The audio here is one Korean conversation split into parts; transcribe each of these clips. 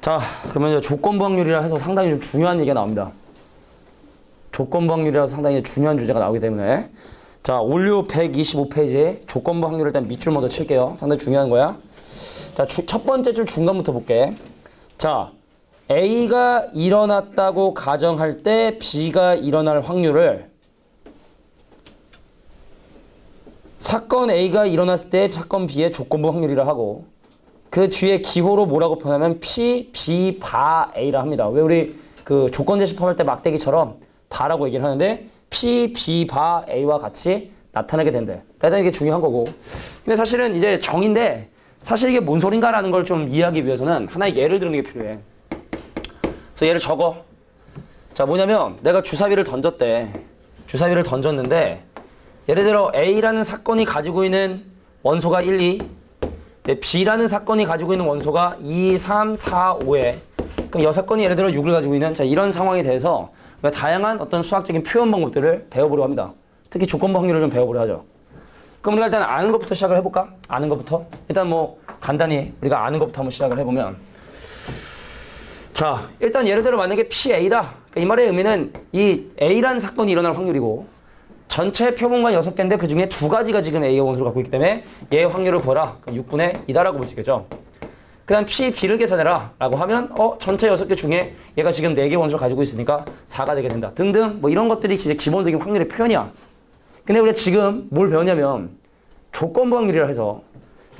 자, 그러면 이제 조건부 확률이라 해서 상당히 좀 중요한 얘기가 나옵니다. 조건부 확률이라서 상당히 중요한 주제가 나오기 때문에. 자, 올류 125페이지에 조건부 확률을 일단 밑줄 먼저 칠게요. 상당히 중요한 거야. 자, 첫 번째 줄 중간부터 볼게. 자, A가 일어났다고 가정할 때 B가 일어날 확률을 사건 A가 일어났을 때 사건 B의 조건부 확률이라 하고, 그 뒤에 기호로 뭐라고 표현하면 P, B, 바 A라 합니다. 왜 우리 그 조건 제시법할 때 막대기처럼 바라고 얘기를 하는데 P, B, 바 A와 같이 나타나게 된대. 일단 이게 중요한 거고. 근데 사실은 이제 정인데 사실 이게 뭔 소린가라는 걸 좀 이해하기 위해서는 하나의 예를 들는 게 필요해. 그래서 얘를 적어. 자, 뭐냐면 내가 주사위를 던졌대. 주사위를 던졌는데 예를 들어 A라는 사건이 가지고 있는 원소가 1, 2, B라는 사건이 가지고 있는 원소가 2, 3, 4, 5에, 그럼 이 사건이 예를 들어 6을 가지고 있는, 자, 이런 상황에 대해서 다양한 어떤 수학적인 표현 방법들을 배워보려고 합니다. 특히 조건부 확률을 좀 배워보려 하죠. 그럼 우리가 일단 아는 것부터 시작을 해볼까? 아는 것부터? 일단 뭐 간단히 우리가 아는 것부터 한번 시작을 해보면, 자, 일단 예를 들어 만약에 PA다. 그러니까 이 말의 의미는 이 A라는 사건이 일어날 확률이고 전체 표본관 6개인데 그 중에 2가지가 지금 A의 원소를 갖고 있기 때문에 얘의 확률을 구하라. 6분의 2다라고 볼 수 있겠죠. 그 다음 P, B를 계산해라 라고 하면 전체 6개 중에 얘가 지금 4개 원소를 가지고 있으니까 4가 되게 된다. 등등 뭐 이런 것들이 진짜 기본적인 확률의 표현이야. 근데 우리가 지금 뭘 배웠냐면 조건부 확률이라 해서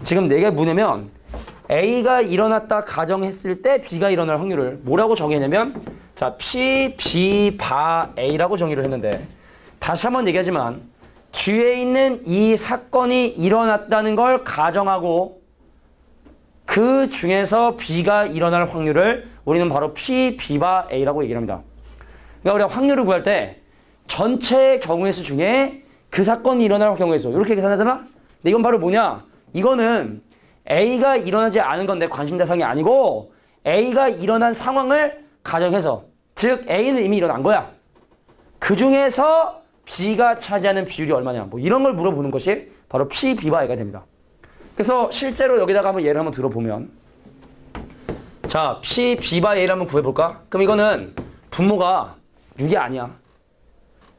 지금 4개 뭐냐면 A가 일어났다 가정했을 때 B가 일어날 확률을 뭐라고 정의했냐면, 자, P, B, 바 A라고 정의를 했는데, 다시 한번 얘기하지만 뒤에 있는 이 사건이 일어났다는 걸 가정하고 그 중에서 B가 일어날 확률을 우리는 바로 P, B 바 A라고 얘기를 합니다. 그러니까 우리가 확률을 구할 때 전체 경우의 수 중에 그 사건이 일어날 경우의 수 이렇게 계산하잖아? 근데 이건 바로 뭐냐? 이거는 A가 일어나지 않은 건 내 관심 대상이 아니고 A가 일어난 상황을 가정해서, 즉 A는 이미 일어난 거야. 그 중에서 B가 차지하는 비율이 얼마냐, 뭐 이런 걸 물어보는 것이 바로 P, B 바 A가 됩니다. 그래서 실제로 여기다가 한번 예를 한번 들어보면, 자, P, B 바 A를 한번 구해볼까? 그럼 이거는 분모가 6이 아니야.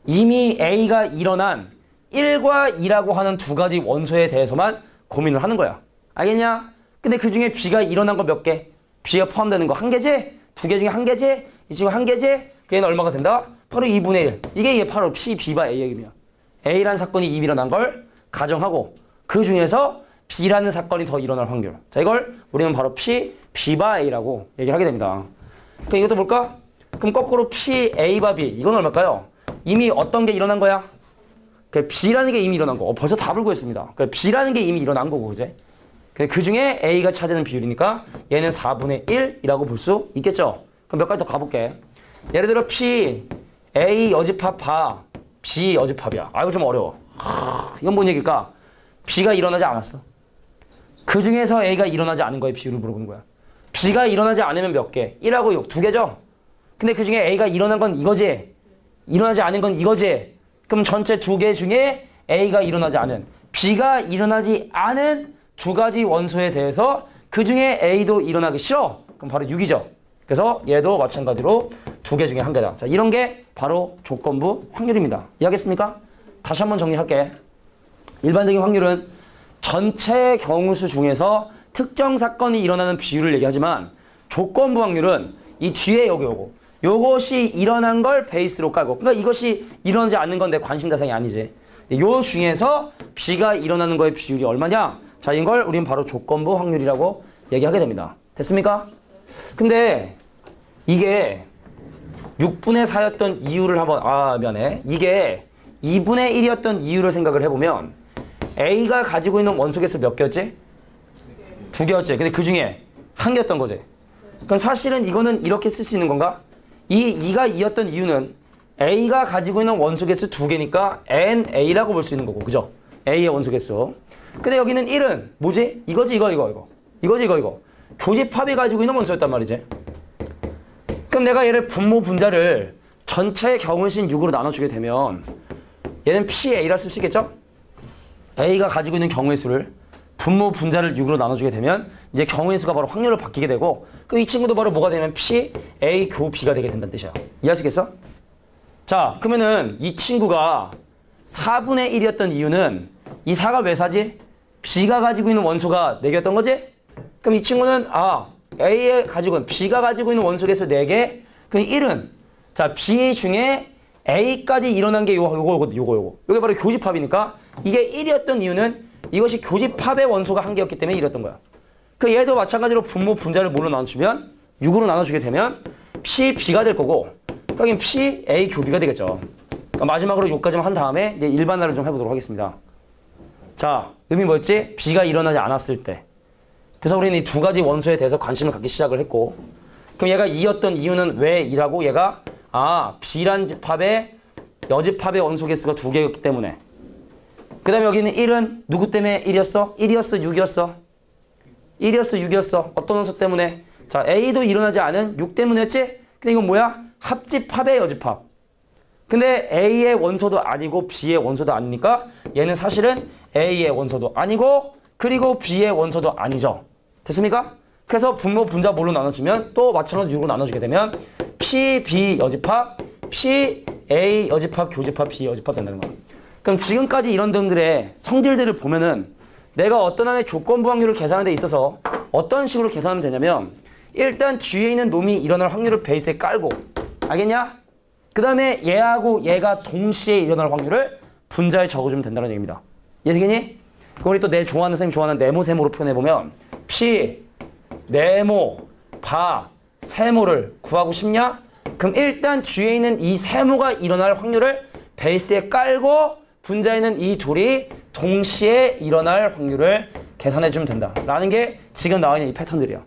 이미 A가 일어난 1과 2라고 하는 2가지 원소에 대해서만 고민을 하는 거야. 알겠냐? 근데 그 중에 B가 일어난 거 몇 개? B가 포함되는 거 1개지? 2개 중에 1개지? 이 중에 1개지? 그게 얼마가 된다? 바로 2분의 1. 이게 바로 P, B 바 A 얘기입니다. A라는 사건이 이미 일어난 걸 가정하고 그 중에서 B라는 사건이 더 일어날 확률. 자, 이걸 우리는 바로 P, B 바 A라고 얘기를 하게 됩니다. 그럼 이것도 볼까? 그럼 거꾸로 P, A 바 B. 이건 얼마일까요? 이미 어떤 게 일어난 거야? B라는 게 이미 일어난 거. 벌써 답을 구했습니다. B라는 게 이미 일어난 거고, 그제? 그 중에 A가 차지하는 비율이니까 얘는 4분의 1이라고 볼 수 있겠죠? 그럼 몇 가지 더 가볼게. 예를 들어 P, A 여집합 바, B 여집합이야. 아, 이거 좀 어려워. 이건 뭔 얘기일까? B가 일어나지 않았어. 그 중에서 A가 일어나지 않은 거에 비율을 물어보는 거야. B가 일어나지 않으면 몇 개? 1하고 6, 2개죠? 근데 그 중에 A가 일어난 건 이거지? 일어나지 않은 건 이거지? 그럼 전체 2개 중에 A가 일어나지 않은, B가 일어나지 않은 2가지 원소에 대해서 그 중에 A도 일어나기 싫어. 그럼 바로 6이죠. 그래서 얘도 마찬가지로 2개 중에 1개다. 자, 이런 게 바로 조건부 확률입니다. 이해하겠습니까? 다시 한번 정리할게. 일반적인 확률은 전체 경우수 중에서 특정 사건이 일어나는 비율을 얘기하지만, 조건부 확률은 이 뒤에 요것이 일어난 걸 베이스로 깔고, 그러니까 이것이 일어나지 않는 건 내 관심 대상이 아니지. 요 중에서 B가 일어나는 거의 비율이 얼마냐? 자, 이걸 우린 바로 조건부 확률이라고 얘기하게 됩니다. 됐습니까? 근데 이게 6분의 4였던 이유를 한번, 미안해. 이게 2분의 1이었던 이유를 생각을 해보면 A가 가지고 있는 원소 개수 몇 개였지? 2개였지. 근데 그 중에 1개였던 거지. 그럼 사실은 이거는 이렇게 쓸 수 있는 건가? 이 2가 2였던 이유는 A가 가지고 있는 원소 개수 2개니까 NA라고 볼 수 있는 거고, 그죠? A의 원소 개수. 근데 여기는 1은 뭐지? 이거지, 이거. 이거지, 이거. 교집합이 가지고 있는 원소였단 말이지. 그럼 내가 얘를 분모 분자를 전체 경우신 6으로 나눠주게 되면 얘는 PA라 쓸 수 있겠죠? A가 가지고 있는 경우의 수를 분모 분자를 6으로 나눠주게 되면 이제 경우의 수가 바로 확률로 바뀌게 되고 그럼 이 친구도 바로 뭐가 되면 P, A, 교 B가 되게 된다는 뜻이야. 이해하시겠어? 자, 그러면은 이 친구가 4분의 1이었던 이유는 이 4가 왜 4지? B가 가지고 있는 원소가 4개였던 거지? 그럼 이 친구는 A에 가지고 있는 B가 가지고 있는 원소 개수 4개 그럼 1은 자 B 중에 A까지 일어난 게 요거. 요게 바로 교집합이니까 이게 1이었던 이유는 이것이 교집합의 원소가 1개였기 때문에 1이었던 거야. 그 얘도 마찬가지로 분모 분자를 뭘로 나눠주면 6으로 나눠주게 되면 P, B가 될 거고 여긴 P, A, 교 B가 되겠죠. 그러니까 마지막으로 요까지만 한 다음에 이제 일반화를 좀 해보도록 하겠습니다. 자, 의미 뭐였지? B가 일어나지 않았을 때. 그래서 우리는 이 두 가지 원소에 대해서 관심을 갖기 시작을 했고 그럼 얘가 2였던 이유는 왜 2라고? 얘가 B란 집합의 여집합의 원소 개수가 2개였기 때문에 그 다음에 여기는 1은 누구 때문에 1이었어? 1이었어? 6이었어? 1이었어? 6이었어? 어떤 원소 때문에? 자, A도 일어나지 않은 6 때문이었지? 근데 이건 뭐야? 합집합의 여집합. 근데 A의 원소도 아니고 B의 원소도 아니니까 얘는 사실은 A의 원소도 아니고 그리고 B의 원소도 아니죠. 됐습니까? 그래서 분모 분자 뭘로 나눠주면 또 마찬가지로 6으로 나눠주게 되면 P, B 여집합, P, A 여집합, 교집합, B 여집합 된다는 거야. 그럼 지금까지 이런 등들의 성질들을 보면은 내가 어떤 하나의 조건부 확률을 계산하는 데 있어서 어떤 식으로 계산하면 되냐면 일단 뒤에 있는 놈이 일어날 확률을 베이스에 깔고 알겠냐? 그 다음에 얘하고 얘가 동시에 일어날 확률을 분자에 적어주면 된다는 얘기입니다. 이해되겠니? 그럼 우리 또 내 좋아하는 선생님 좋아하는 네모 세모로 표현해보면 P, 네모, 바, 세모를 구하고 싶냐? 그럼 일단 뒤에 있는 이 세모가 일어날 확률을 베이스에 깔고 분자에는 이 둘이 동시에 일어날 확률을 계산해주면 된다 라는 게 지금 나와 있는 이 패턴들이야.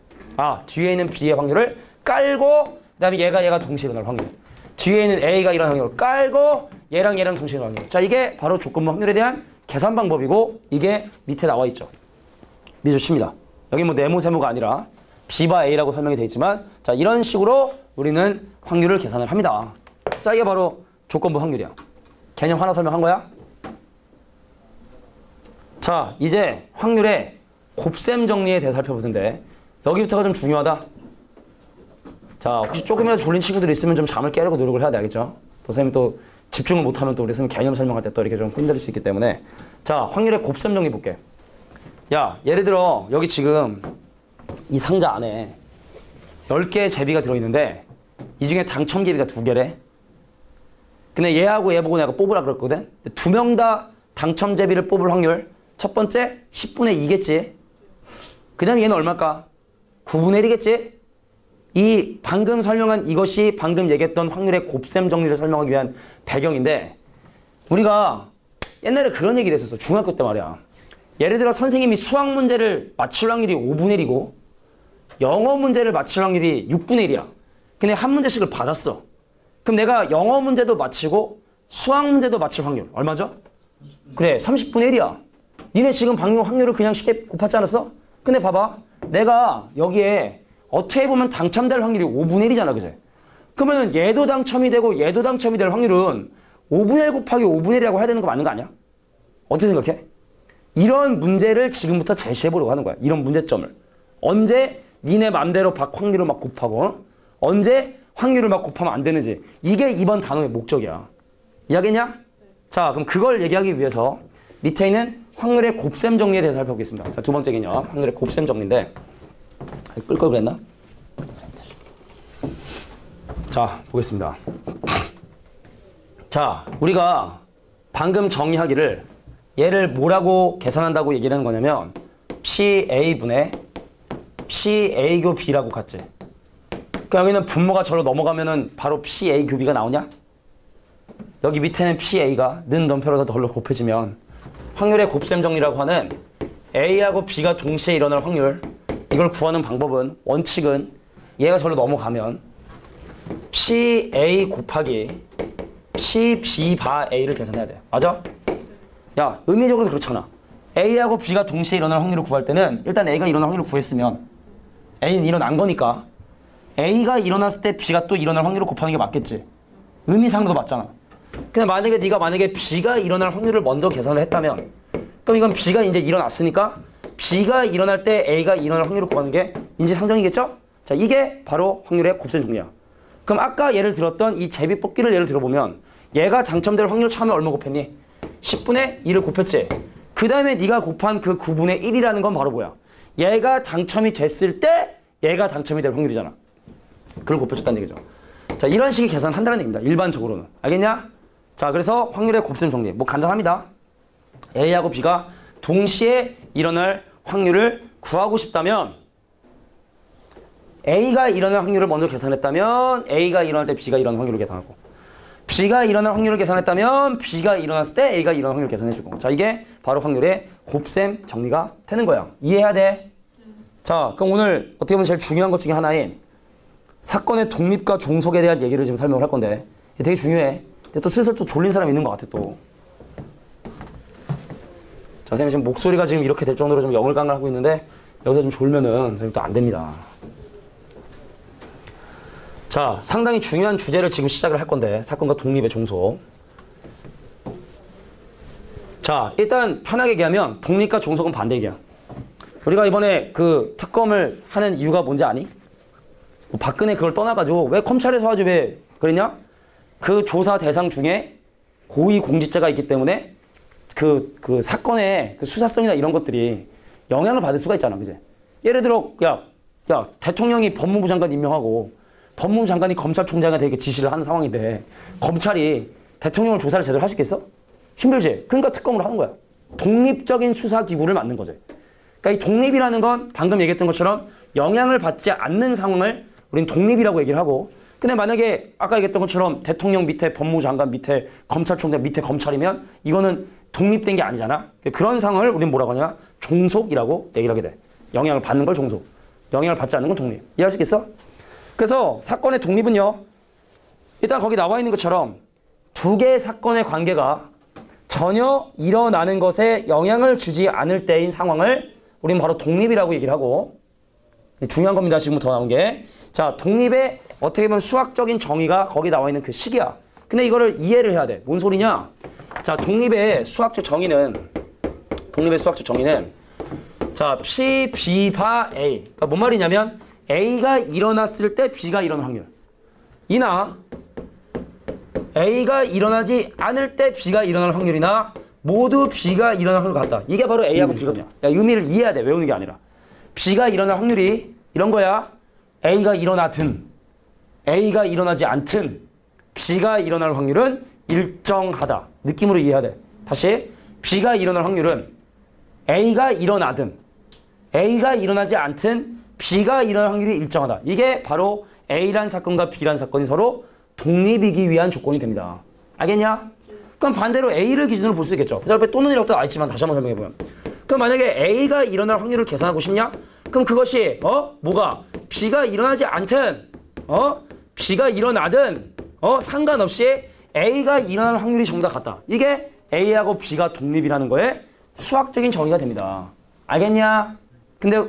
뒤에 있는 B의 확률을 깔고 그 다음에 얘가 동시에 일어날 확률 뒤에 있는 A가 일어날 확률을 깔고 얘랑 동시에 일어날 확률. 자, 이게 바로 조건부 확률에 대한 계산 방법이고 이게 밑에 나와 있죠. 미주칩니다. 여기 뭐 네모 세모가 아니라 B바 A라고 설명이 되어 있지만 자, 이런 식으로 우리는 확률을 계산을 합니다. 자, 이게 바로 조건부 확률이야. 개념 하나 설명한 거야? 자, 이제 확률의 곱셈 정리에 대해서 살펴보는데 여기부터가 좀 중요하다. 자, 혹시 조금이라도 졸린 친구들이 있으면 좀 잠을 깨려고 노력을 해야 돼, 알겠죠? 또 선생님 또 집중을 못하면 또 우리 선생님 개념 설명할 때 또 이렇게 좀 흔들릴 수 있기 때문에 자, 확률의 곱셈 정리 볼게. 야, 예를 들어 여기 지금 이 상자 안에 10개의 제비가 들어있는데 이 중에 당첨 제비가 2개래. 근데 얘하고 얘 보고 내가 뽑으라 그랬거든. 두 명 다 당첨 제비를 뽑을 확률 첫 번째 10분의 2겠지. 그 다음에 얘는 얼마일까? 9분의 1이겠지. 이 방금 설명한 이것이 방금 얘기했던 확률의 곱셈 정리를 설명하기 위한 배경인데 우리가 옛날에 그런 얘기를 했었어. 중학교 때 말이야. 예를 들어 선생님이 수학 문제를 맞출 확률이 5분의 1이고 영어 문제를 맞출 확률이 6분의 1이야. 근데 한 문제씩을 받았어. 그럼 내가 영어 문제도 맞히고 수학 문제도 맞출 확률 얼마죠? 그래, 30분의 1이야. 니네 지금 방금 확률을 그냥 쉽게 곱하지 않았어? 근데 봐봐. 내가 여기에 어떻게 보면 당첨될 확률이 5분의 1이잖아, 그제? 그러면 얘도 당첨이 되고 얘도 당첨이 될 확률은 5분의 1 곱하기 5분의 1이라고 해야 되는 거 맞는 거 아니야? 어떻게 생각해? 이런 문제를 지금부터 제시해보려고 하는 거야. 이런 문제점을. 언제 니네 맘대로 확률을 막 곱하고 언제 확률을 막 곱하면 안 되는지 이게 이번 단어의 목적이야. 이해하겠냐? 자, 그럼 그걸 얘기하기 위해서 밑에 있는 확률의 곱셈 정리에 대해서 살펴보겠습니다. 자, 두 번째 개념 확률의 곱셈 정리인데 끌 걸 그랬나? 자, 보겠습니다. 자, 우리가 방금 정의하기를 얘를 뭐라고 계산한다고 얘기를 하는 거냐면 PA분의 PA교 B라고 갔지. 그러니까 여기는 분모가 저로 넘어가면은 바로 PA교 B가 나오냐? 여기 밑에는 PA가 는 넘표로서 덜로 곱해지면 확률의 곱셈 정리라고 하는 A하고 B가 동시에 일어날 확률 이걸 구하는 방법은 원칙은 얘가 저로 넘어가면 PA 곱하기 PB 바 A를 계산해야 돼. 맞아? 야, 의미적으로 그렇잖아. A하고 B가 동시에 일어날 확률을 구할 때는 일단 A가 일어날 확률을 구했으면 A는 일어난 거니까 A가 일어났을 때 B가 또 일어날 확률을 곱하는 게 맞겠지. 의미상도 맞잖아. 근데 네가 만약에 B가 일어날 확률을 먼저 계산을 했다면 그럼 이건 B가 이제 일어났으니까 B가 일어날 때 A가 일어날 확률을 구하는 게 인지상정이겠죠? 자, 이게 바로 확률의 곱셈 정리야. 그럼 아까 예를 들었던 이 제비뽑기를 예를 들어보면 얘가 당첨될 확률 처음에 얼마 곱했니? 10분의 1을 곱했지. 그 다음에 네가 곱한 그 9분의 1이라는 건 바로 뭐야? 얘가 당첨이 됐을 때 얘가 당첨이 될 확률이잖아. 그걸 곱해줬다는 얘기죠. 자, 이런 식의 계산을 한다는 얘기입니다. 일반적으로는. 알겠냐? 자, 그래서 확률의 곱셈 정리. 뭐 간단합니다. A하고 B가 동시에 일어날 확률을 구하고 싶다면 A가 일어날 확률을 먼저 계산했다면 A가 일어날 때 B가 일어날 확률을 계산하고 B가 일어날 확률을 계산했다면 B가 일어났을 때 A가 일어날 확률을 계산해주고 자, 이게 바로 확률의 곱셈 정리가 되는 거야. 이해해야 돼? 자, 그럼 오늘 어떻게 보면 제일 중요한 것 중에 하나인 사건의 독립과 종속에 대한 얘기를 지금 설명을 할 건데 이게 되게 중요해. 근데 또 슬슬 또 졸린 사람이 있는 것 같아 또. 자, 선생님 지금 목소리가 지금 이렇게 될 정도로 좀 영을강을하고 있는데 여기서 좀 졸면은 선생님 또 안 됩니다. 자, 상당히 중요한 주제를 지금 시작을 할 건데 사건과 독립의 종속. 자, 일단 편하게 얘기하면 독립과 종속은 반대 얘기야. 우리가 이번에 그 특검을 하는 이유가 뭔지 아니? 뭐 박근혜 그걸 떠나가지고 왜 검찰에서 아주 왜 그랬냐? 그 조사 대상 중에 고위공직자가 있기 때문에 그 사건의 그 수사성이나 이런 것들이 영향을 받을 수가 있잖아, 그제? 예를 들어, 야, 대통령이 법무부 장관 임명하고 법무부 장관이 검찰총장한테 이렇게 지시를 하는 상황인데 검찰이 대통령을 조사를 제대로 할 수 있겠어? 힘들지? 그러니까 특검을 하는 거야. 독립적인 수사기구를 만든 거지. 그러니까 이 독립이라는 건 방금 얘기했던 것처럼 영향을 받지 않는 상황을 우린 독립이라고 얘기를 하고 근데 만약에 아까 얘기했던 것처럼 대통령 밑에 법무부 장관 밑에 검찰총장 밑에 검찰이면 이거는 독립된 게 아니잖아. 그런 상황을 우린 뭐라고 하냐? 종속이라고 얘기를 하게 돼. 영향을 받는 걸 종속. 영향을 받지 않는 건 독립. 이해할 수 있겠어? 그래서 사건의 독립은요. 일단 거기 나와 있는 것처럼 두 개의 사건의 관계가 전혀 일어나는 것에 영향을 주지 않을 때인 상황을 우린 바로 독립이라고 얘기를 하고 중요한 겁니다. 지금부터 나온 게. 자, 독립의 어떻게 보면 수학적인 정의가 거기 나와 있는 그 식이야. 근데 이거를 이해를 해야 돼. 뭔 소리냐? 자, 독립의 수학적 정의는 자, P, B, 바, A. 그러니까 뭔 말이냐면 A가 일어났을 때 B가 일어날 확률. 이나 A가 일어나지 않을 때 B가 일어날 확률이나 모두 B가 일어날 확률 같다. 이게 바로 A하고 B거든요. 야, 의미를 이해해야 돼. 외우는 게 아니라. B가 일어날 확률이 이런 거야. A가 일어나든 A가 일어나지 않든 B가 일어날 확률은 일정하다. 느낌으로 이해해야 돼. 다시 B가 일어날 확률은 A가 일어나든 A가 일어나지 않든 B가 일어날 확률이 일정하다. 이게 바로 A란 사건과 B란 사건이 서로 독립이기 위한 조건이 됩니다. 알겠냐? 그럼 반대로 A를 기준으로 볼 수 있겠죠. 그 앞에 또는 이라고 다 있지만 다시 한번 설명해보면 그럼 만약에 A가 일어날 확률을 계산하고 싶냐? 그럼 그것이 뭐가? B가 일어나지 않든 B가 일어나든 상관없이 A가 일어날 확률이 전부 다 같다. 이게 A하고 B가 독립이라는 거에 수학적인 정의가 됩니다. 알겠냐? 근데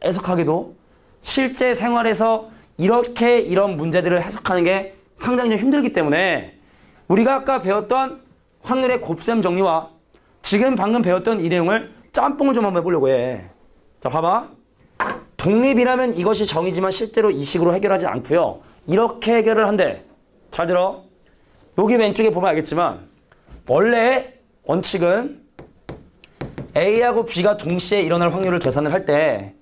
애석하게도 실제 생활에서 이렇게 이런 문제들을 해석하는 게 상당히 좀 힘들기 때문에 우리가 아까 배웠던 확률의 곱셈 정리와 지금 방금 배웠던 이 내용을 짬뽕을 좀 한번 해보려고 해. 자, 봐봐. 독립이라면 이것이 정의지만 실제로 이 식으로 해결하지 않고요. 이렇게 해결을 한대. 잘 들어. 여기 왼쪽에 보면 알겠지만 원래 원칙은 A하고 B가 동시에 일어날 확률을 계산을 할 때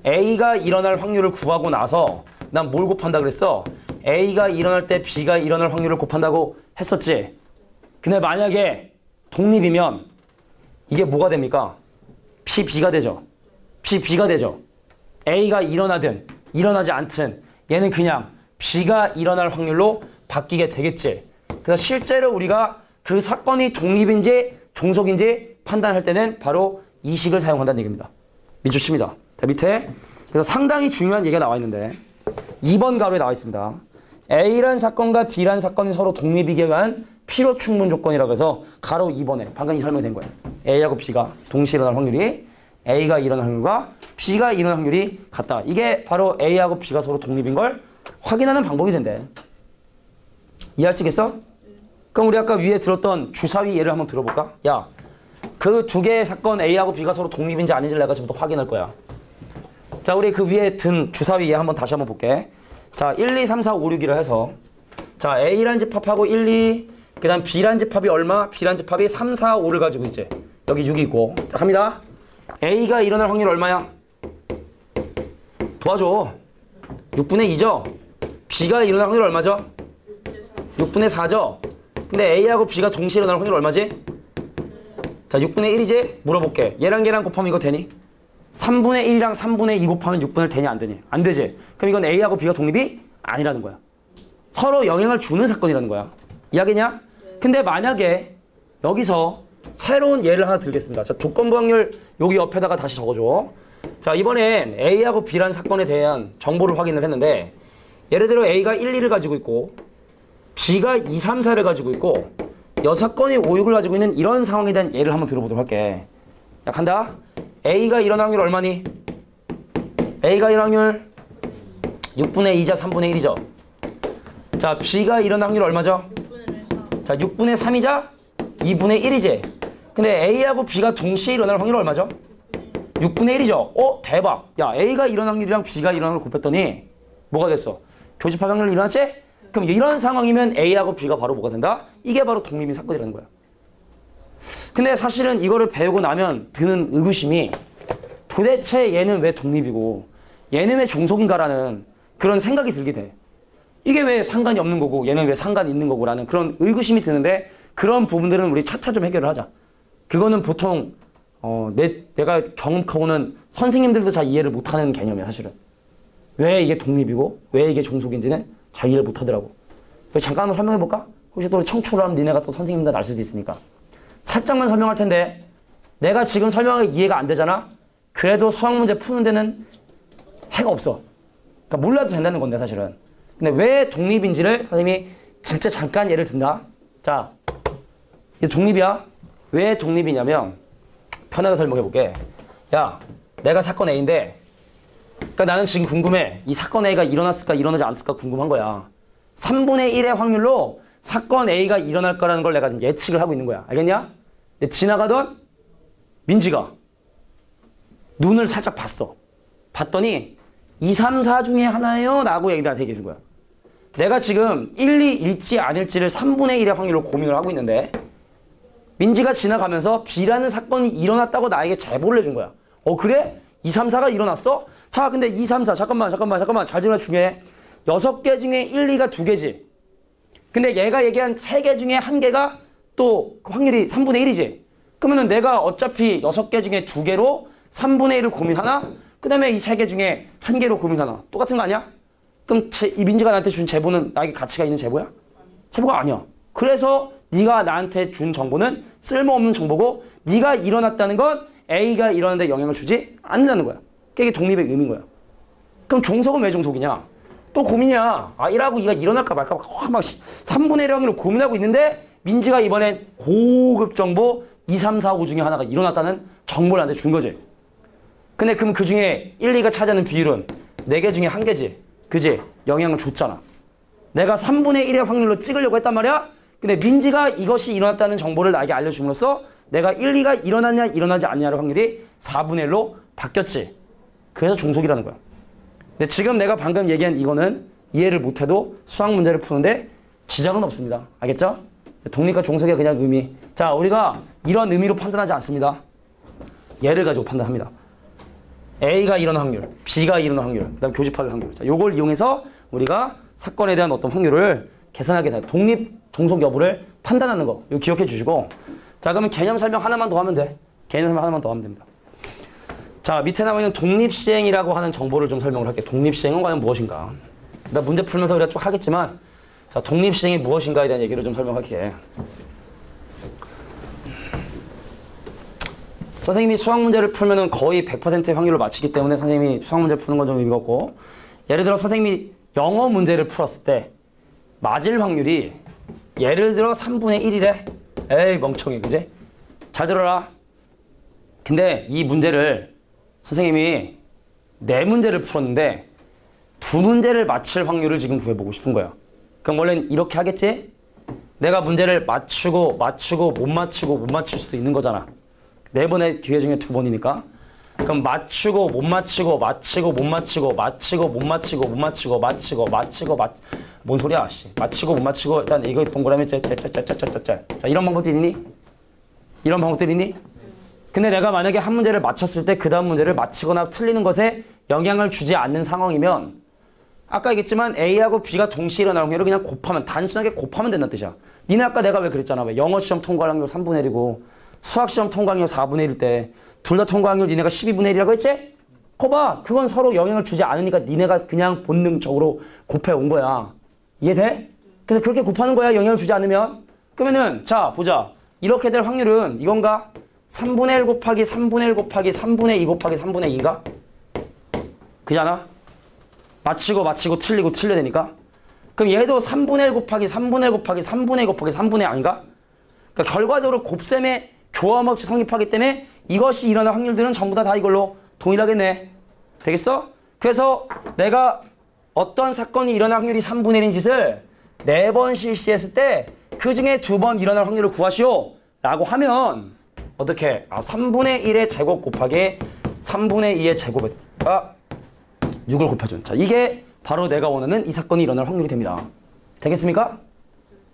A가 일어날 확률을 구하고 나서 난 뭘 곱한다 그랬어? A가 일어날 때 B가 일어날 확률을 곱한다고 했었지. 근데 만약에 독립이면 이게 뭐가 됩니까? P, B가 되죠. P, B가 되죠. A가 일어나든 일어나지 않든 얘는 그냥 B가 일어날 확률로 바뀌게 되겠지. 그래서 실제로 우리가 그 사건이 독립인지 종속인지 판단할 때는 바로 이 식을 사용한다는 얘기입니다. 밑줄칩니다. 자, 밑에 그래서 상당히 중요한 얘기가 나와 있는데 2번 가로에 나와 있습니다. A란 사건과 B란 사건이 서로 독립이기 위한 필요 충분 조건이라고 해서 가로 2번에 방금 이 설명이 된 거예요. A하고 B가 동시에 일어날 확률이 A가 일어날 확률과 B가 일어날 확률이 같다. 이게 바로 A하고 B가 서로 독립인 걸 확인하는 방법이 된대. 이해할 수 있겠어? 그럼 우리 아까 위에 들었던 주사위 예를 한번 들어볼까? 야, 그 두 개의 사건 A하고 B가 서로 독립인지 아닌지를 내가 지금부터 확인할 거야. 자, 우리 그 위에 든 주사위 다시 한번 볼게. 자, 1, 2, 3, 4, 5, 6이라 해서 자, A란 집합하고 1, 2, 그 다음 B란 집합이 얼마? B란 집합이 3, 4, 5를 가지고 있지. 여기 6이 있고. 자, 갑니다. A가 일어날 확률 얼마야? 도와줘. 6분의 2죠? B가 일어날 확률 얼마죠? 6분의 4죠? 근데 A하고 B가 동시에 일어날 확률 얼마지? 자, 6분의 1이지? 물어볼게. 얘랑 얘랑 곱하면 이거 되니? 3분의 1이랑 3분의 2 곱하면 6분의 되니 안 되니? 안 되지? 그럼 이건 A하고 B가 독립이 아니라는 거야. 서로 영향을 주는 사건이라는 거야. 이해하겠냐? 근데 만약에 여기서 새로운 예를 하나 들겠습니다. 자, 조건부 확률 여기 옆에다가 다시 적어줘. 자, 이번엔 A하고 B라는 사건에 대한 정보를 확인을 했는데 예를 들어 A가 1, 2를 가지고 있고 B가 2, 3, 4를 가지고 있고 여사건이 5, 6을 가지고 있는 이런 상황에 대한 예를 한번 들어보도록 할게. 야, 간다. A가 일어날 확률 얼마니? A가 일어날 확률 6분의 2자 3분의 1이죠. 자, B가 일어날 확률 얼마죠? 6분의 4. 자, 6분의 3이자 2분의 1이지. 근데 A하고 B가 동시에 일어날 확률 얼마죠? 6분의 1이죠. 대박. 야, A가 일어날 확률이랑 B가 일어날 확률 곱했더니 뭐가 됐어? 교집합 확률 일어났지? 그럼 이런 상황이면 A하고 B가 바로 뭐가 된다? 이게 바로 독립인 사건이라는 거야. 근데 사실은 이거를 배우고 나면 드는 의구심이 도대체 얘는 왜 독립이고 얘는 왜 종속인가라는 그런 생각이 들게 돼. 이게 왜 상관이 없는 거고 얘는 왜 상관이 있는 거고라는 그런 의구심이 드는데 그런 부분들은 우리 차차 좀 해결을 하자. 그거는 보통 내가 경험하고는 선생님들도 잘 이해를 못하는 개념이야 사실은. 왜 이게 독립이고 왜 이게 종속인지는 잘 이해를 못하더라고. 잠깐 한번 설명해볼까? 혹시 또 청초를 하면 니네가 또 선생님보다 날 수도 있으니까. 살짝만 설명할 텐데 내가 지금 설명하기 이해가 안 되잖아? 그래도 수학 문제 푸는 데는 해가 없어. 그러니까 몰라도 된다는 건데 사실은. 근데 왜 독립인지를 선생님이 진짜 잠깐 예를 든다. 자, 이게 독립이야. 왜 독립이냐면 편하게 설명해볼게. 야, 내가 사건 A인데 그러니까 나는 지금 궁금해. 이 사건 A가 일어났을까 일어나지 않았을까 궁금한 거야. 3분의 1의 확률로 사건 A가 일어날 거라는 걸 내가 지금 예측을 하고 있는 거야. 알겠냐? 근데 지나가던 민지가 눈을 살짝 봤어. 봤더니 2, 3, 4 중에 하나예요? 라고 나한테 얘기해 준 거야. 내가 지금 1, 2 일지 아닐지를 3분의 1의 확률로 고민을 하고 있는데 민지가 지나가면서 B라는 사건이 일어났다고 나에게 제보를 해준 거야. 그래? 2, 3, 4가 일어났어? 자, 근데 2, 3, 4 잠깐만 잘 들어 중에 6개 중에 1, 2가 2개지. 근데 얘가 얘기한 3개 중에 1개가 또 확률이 3분의 1이지. 그러면은 내가 어차피 6개 중에 2개로 3분의 1을 고민하나? 그 다음에 이 3개 중에 1개로 고민하나? 똑같은 거 아니야? 그럼 이 민지가 나한테 준 제보는 나에게 가치가 있는 제보야? 제보가 아니야. 그래서 네가 나한테 준 정보는 쓸모없는 정보고 네가 일어났다는 건 A가 일어나는데 영향을 주지 않는다는 거야. 이게 독립의 의미인 거야. 그럼 종속은 왜 종속이냐? 또 고민이야. 1하고 2가 일어날까 말까 막 3분의 1 확률로 고민하고 있는데 민지가 이번엔 고급 정보 2, 3, 4, 5 중에 하나가 일어났다는 정보를 나한테 준 거지. 근데 그럼 그 중에 1, 2가 차지하는 비율은 4개 중에 1개지. 그지? 영향을 줬잖아. 내가 3분의 1의 확률로 찍으려고 했단 말이야. 근데 민지가 이것이 일어났다는 정보를 나에게 알려줌으로써 내가 1, 2가 일어났냐 일어나지 않냐의 확률이 4분의 1로 바뀌었지. 그래서 종속이라는 거야. 근데 지금 내가 방금 얘기한 이거는 이해를 못해도 수학 문제를 푸는데 지장은 없습니다. 알겠죠? 독립과 종속의 그냥 의미. 자, 우리가 이런 의미로 판단하지 않습니다. 예를 가지고 판단합니다. A가 일어날 확률, B가 일어날 확률, 그 다음 교집합의 확률. 자, 요걸 이용해서 우리가 사건에 대한 어떤 확률을 계산하게 돼. 독립, 종속 여부를 판단하는 거. 이거 기억해 주시고. 자, 그러면 개념 설명 하나만 더 하면 돼. 개념 설명 하나만 더 하면 됩니다. 자, 밑에 나와 있는 독립시행이라고 하는 정보를 좀 설명을 할게요. 독립시행은 과연 무엇인가? 나 문제 풀면서 우리가 쭉 하겠지만, 자, 독립시행이 무엇인가에 대한 얘기를 좀 설명할게. 선생님이 수학 문제를 풀면은 거의 100%의 확률로 맞히기 때문에 선생님이 수학 문제 푸는 건 좀 의미가 없고, 예를 들어 선생님이 영어 문제를 풀었을 때 맞을 확률이 예를 들어 3분의 1이래. 에이 멍청이, 그지? 잘 들어라. 근데 이 문제를 선생님이 4문제를 풀었는데 2문제를 맞힐 확률을 지금 구해보고 싶은 거야. 그럼 원래는 이렇게 하겠지? 내가 문제를 맞추고 못 맞출 수도 있는 거잖아. 4번의 기회 중에 2번이니까. 그럼 맞추고 못 맞추고 맞추고 못 맞추고 맞추고 못 맞추고 못 맞추고 맞추고 맞추고 뭔 소리야 씨. 맞추고 못 맞추고 일단 이거 동그라미 짜짜짜짜짜짜. 자 이런 방법들 있니? 이런 방법들 있니? 근데 내가 만약에 한 문제를 맞췄을 때 그 다음 문제를 맞히거나 틀리는 것에 영향을 주지 않는 상황이면 아까 얘기했지만 A하고 B가 동시에 일어날 확률을 그냥 곱하면 단순하게 곱하면 된다는 뜻이야. 니네 아까 내가 왜 그랬잖아. 왜 영어 시험 통과할 확률 3분의 1이고 수학 시험 통과 확률 4분의 1일 때 둘 다 통과 확률 니네가 12분의 1이라고 했지? 거봐. 그건 서로 영향을 주지 않으니까 니네가 그냥 본능적으로 곱해온 거야. 이해돼? 그래서 그렇게 곱하는 거야. 영향을 주지 않으면. 그러면은 자 보자. 이렇게 될 확률은 이건가? 3분의 1 곱하기 3분의 1 곱하기 3분의 2 곱하기 3분의 2인가? 그잖아? 맞히고 맞히고 틀리고 틀려야 되니까. 그럼 얘도 3분의 1 곱하기 3분의 1 곱하기 3분의 2 곱하기 3분의 1 아닌가? 그러니까 결과적으로 곱셈의 교함 없이 성립하기 때문에 이것이 일어날 확률들은 전부 다 이걸로 동일하겠네. 되겠어? 그래서 내가 어떤 사건이 일어날 확률이 3분의 1인 짓을 4번 실시했을 때 그 중에 2번 일어날 확률을 구하시오 라고 하면 어떻게? 3분의 1의 제곱 곱하기 3분의 2의 제곱에다가 6을 곱해준. 자, 이게 바로 내가 원하는 이 사건이 일어날 확률이 됩니다. 되겠습니까?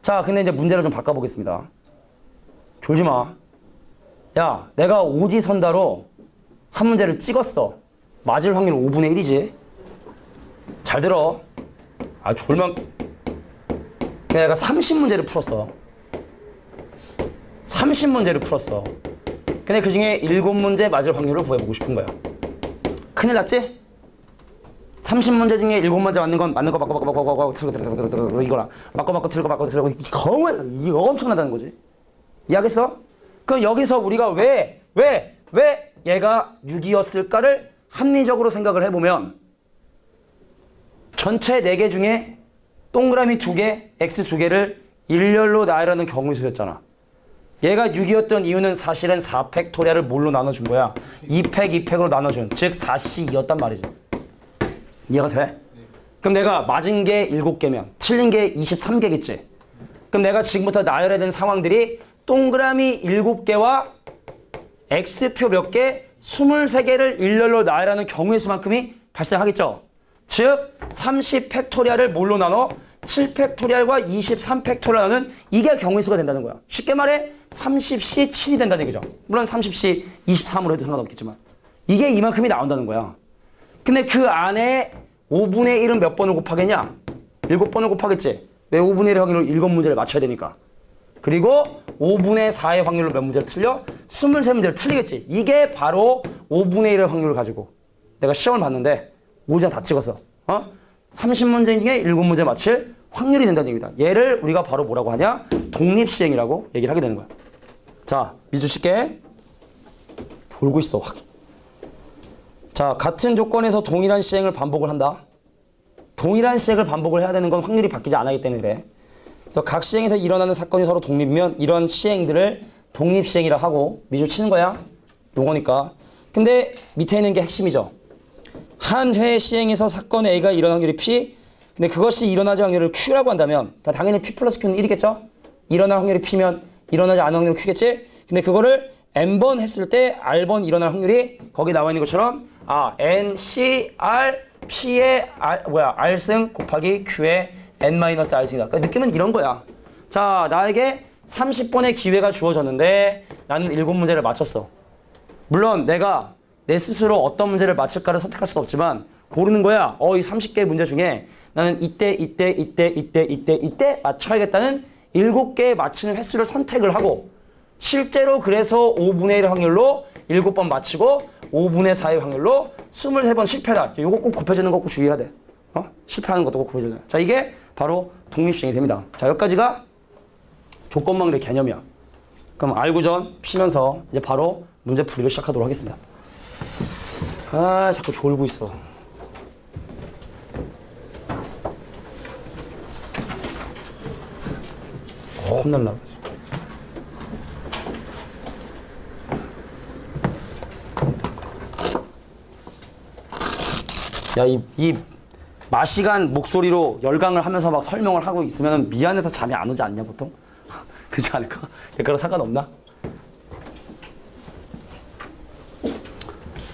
자, 근데 이제 문제를 좀 바꿔보겠습니다. 졸지 마. 야, 내가 오지선다로 한 문제를 찍었어. 맞을 확률 5분의 1이지. 잘 들어. 졸면. 내가 30문제를 풀었어. 30문제를 풀었어. 근데 그 중에 7문제 맞을 확률을 구해보고 싶은 거야. 큰일 났지? 30문제 중에 7문제 맞는 건 맞는 거 바꿔 틀고 이거랑 바꿔 틀고 이거 엄청나다는 거지. 이해하겠어? 그럼 여기서 우리가 왜 얘가 6이었을까를 합리적으로 생각을 해보면 전체 4개 중에 동그라미 2개, X 2개를 일렬로 나열하는 경우수였잖아. 얘가 6이었던 이유는 사실은 4팩토리얼을 뭘로 나눠준 거야? 2팩, 2팩으로 나눠준. 즉 4C2였단 말이죠. 이해가 돼? 그럼 내가 맞은 게 7개면 틀린 게 23개겠지? 그럼 내가 지금부터 나열해야 되는 상황들이 동그라미 7개와 X표 몇 개, 23개를 일렬로 나열하는 경우의 수만큼이 발생하겠죠? 즉 30팩토리얼을 뭘로 나눠? 7팩토리얼과 23팩토리얼은 이게 경우의 수가 된다는 거야. 쉽게 말해 30C 7이 된다는 얘기죠. 물론 30C 23으로 해도 상관없겠지만 이게 이만큼이 나온다는 거야. 근데 그 안에 5분의 1은 몇 번을 곱하겠냐? 7번을 곱하겠지. 왜 5분의 1의 확률로 7문제를 맞춰야 되니까. 그리고 5분의 4의 확률로 몇 문제를 틀려? 23문제를 틀리겠지. 이게 바로 5분의 1의 확률을 가지고 내가 시험을 봤는데 5장 다 찍었어. 30문제 중에 7문제 맞힐 확률이 된다는 얘기다. 얘를 우리가 바로 뭐라고 하냐? 독립시행이라고 얘기를 하게 되는 거야. 자, 미주 쉽게 돌고 있어. 자, 같은 조건에서 동일한 시행을 반복을 한다. 동일한 시행을 반복을 해야 되는 건 확률이 바뀌지 않기 때문에 그래. 그래서 각 시행에서 일어나는 사건이 서로 독립이면 이런 시행들을 독립시행이라 하고 미주 치는 거야. 요거니까. 근데 밑에 있는 게 핵심이죠. 한 회 시행에서 사건 A가 일어날 확률이 P. 근데 그것이 일어나지 확률을 Q라고 한다면 당연히 P 플러스 Q는 1이겠죠? 일어날 확률이 P면 일어나지 않을 확률이 Q겠지? 근데 그거를 N번 했을 때 R번 일어날 확률이 거기 나와 있는 것처럼 N, C, R, P의 R승 곱하기 Q의 N-R승이다. 그러니까 느낌은 이런 거야. 자, 나에게 30번의 기회가 주어졌는데 나는 7문제를 맞췄어. 물론 내가 내 스스로 어떤 문제를 맞힐까를 선택할 수는 없지만 고르는 거야. 이 30개 문제 중에 나는 이때 맞춰야겠다는 7개 맞히는 횟수를 선택을 하고 실제로 그래서 5분의 1의 확률로 7번 맞히고 5분의 4의 확률로 23번 실패다. 이거 꼭 곱해주는 거 꼭 주의해야 돼. 실패하는 것도 꼭 곱해주는. 자, 이게 바로 독립시행이 됩니다. 자, 여기까지가 조건방들의 개념이야. 그럼 알구전 피면서 이제 바로 문제 풀이를 시작하도록 하겠습니다. 자꾸 졸고 있어. 혼날라. 야, 이 마시간 목소리로 열강을 하면서 막 설명을 하고 있으면 미안해서 잠이 안 오지 않냐, 보통? 그렇지 않을까? 그거랑 상관없나?